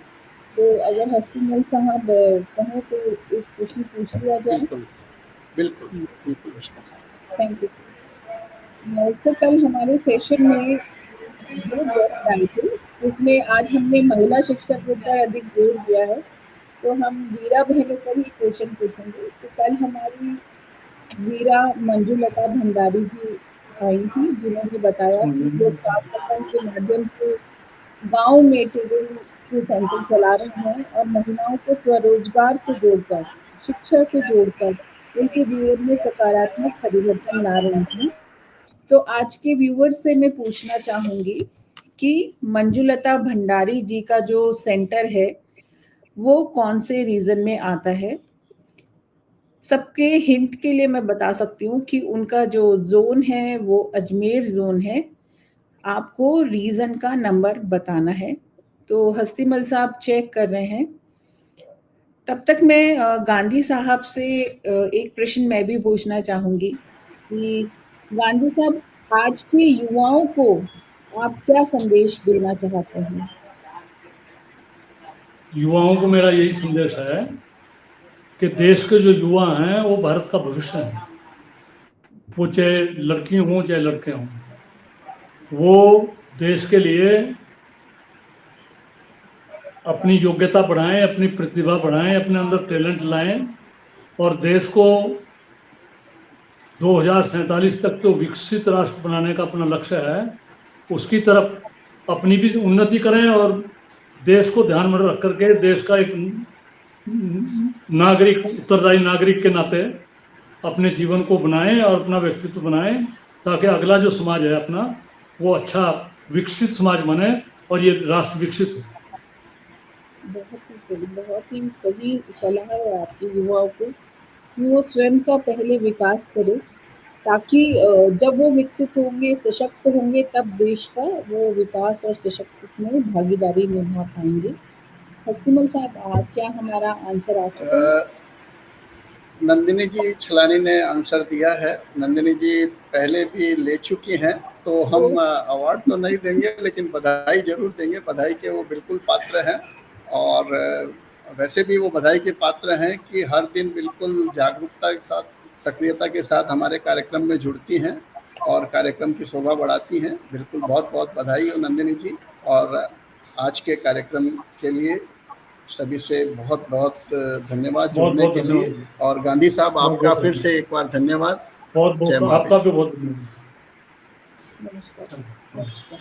तो अगर हस्तीमल साहब कहें तो एक प्रश्न पूछ लिया जाए। बिल्कुल। Thank you sir. कल हमारे सेशन में 2 गेस्ट आए थे, जिसमें आज हमने महिला शिक्षा के ऊपर अधिक जोर दिया है, तो हम वीरा बहनों पर ही क्वेश्चन पूछेंगे। तो कल हमारी वीरा मंजुलता भंडारी जी आई थी, जिन्होंने बताया कि वो स्वावलंबन के माध्यम से गांव में टेलरिंग के सेंटर चला रहे हैं और महिलाओं को स्वरोजगार से जोड़कर, शिक्षा से जोड़कर उनके जीवन में सकारात्मक परिवर्तन ला रहे हैं। तो आज के व्यूअर्स से मैं पूछना चाहूंगी कि मंजुलता भंडारी जी का जो सेंटर है वो कौन से रीजन में आता है। सबके हिंट के लिए मैं बता सकती हूँ कि उनका जो जोन है वो अजमेर जोन है। आपको रीजन का नंबर बताना है। तो हस्तीमल साहब चेक कर रहे हैं। तब तक मैं गांधी साहब से एक प्रश्न मैं भी पूछना चाहूंगी कि गांधी साहब, आज के युवाओं को आप क्या संदेश देना चाहते हैं? युवाओं को मेरा यही संदेश है कि देश के जो युवा हैं वो भारत का भविष्य है। वो चाहे लड़की हों चाहे लड़के हों, वो देश के लिए अपनी योग्यता बढ़ाएं, अपनी प्रतिभा बढ़ाएं, अपने अंदर टैलेंट लाएं और देश को 2047 तक जो विकसित राष्ट्र बनाने का अपना लक्ष्य है उसकी तरफ अपनी भी उन्नति करें और देश को ध्यान में रख करके देश का एक नागरिक, उत्तरदायी नागरिक के नाते अपने जीवन को बनाएं और अपना व्यक्तित्व बनाएं, ताकि अगला जो समाज है अपना वो अच्छा विकसित समाज बने और ये राष्ट्र विकसित हो। बहुत ही सही सलाह है आपकी युवाओं को कि वो स्वयं का पहले विकास करे, ताकि जब वो विकसित होंगे, सशक्त होंगे, तब देश का वो विकास और सशक्त में भागीदारी निभा पाएंगे। हस्तीमल साहब, क्या हमारा आंसर आ चुका है? नंदिनी जी छलानी ने आंसर दिया है। नंदिनी जी पहले भी ले चुकी हैं, तो हम अवार्ड तो नहीं देंगे लेकिन बधाई जरूर देंगे। बधाई के वो बिल्कुल पात्र हैं और वैसे भी वो बधाई के पात्र हैं कि हर दिन बिल्कुल जागरूकता के साथ, सक्रियता के साथ हमारे कार्यक्रम में जुड़ती हैं और कार्यक्रम की शोभा बढ़ाती हैं। बिल्कुल बहुत बहुत बधाई हो नंदिनी जी। और आज के कार्यक्रम के लिए सभी से बहुत बहुत धन्यवाद बहुत जुड़ने बहुत के लिए। धन्यवाद। और गांधी साहब बहुत आपका बहुत फिर धन्यवाद। से एक बार धन्यवाद। बहुत जय बहुत आपका महावीर। भी बहुत धन्यवाद। नमस्कार। नमस्कार।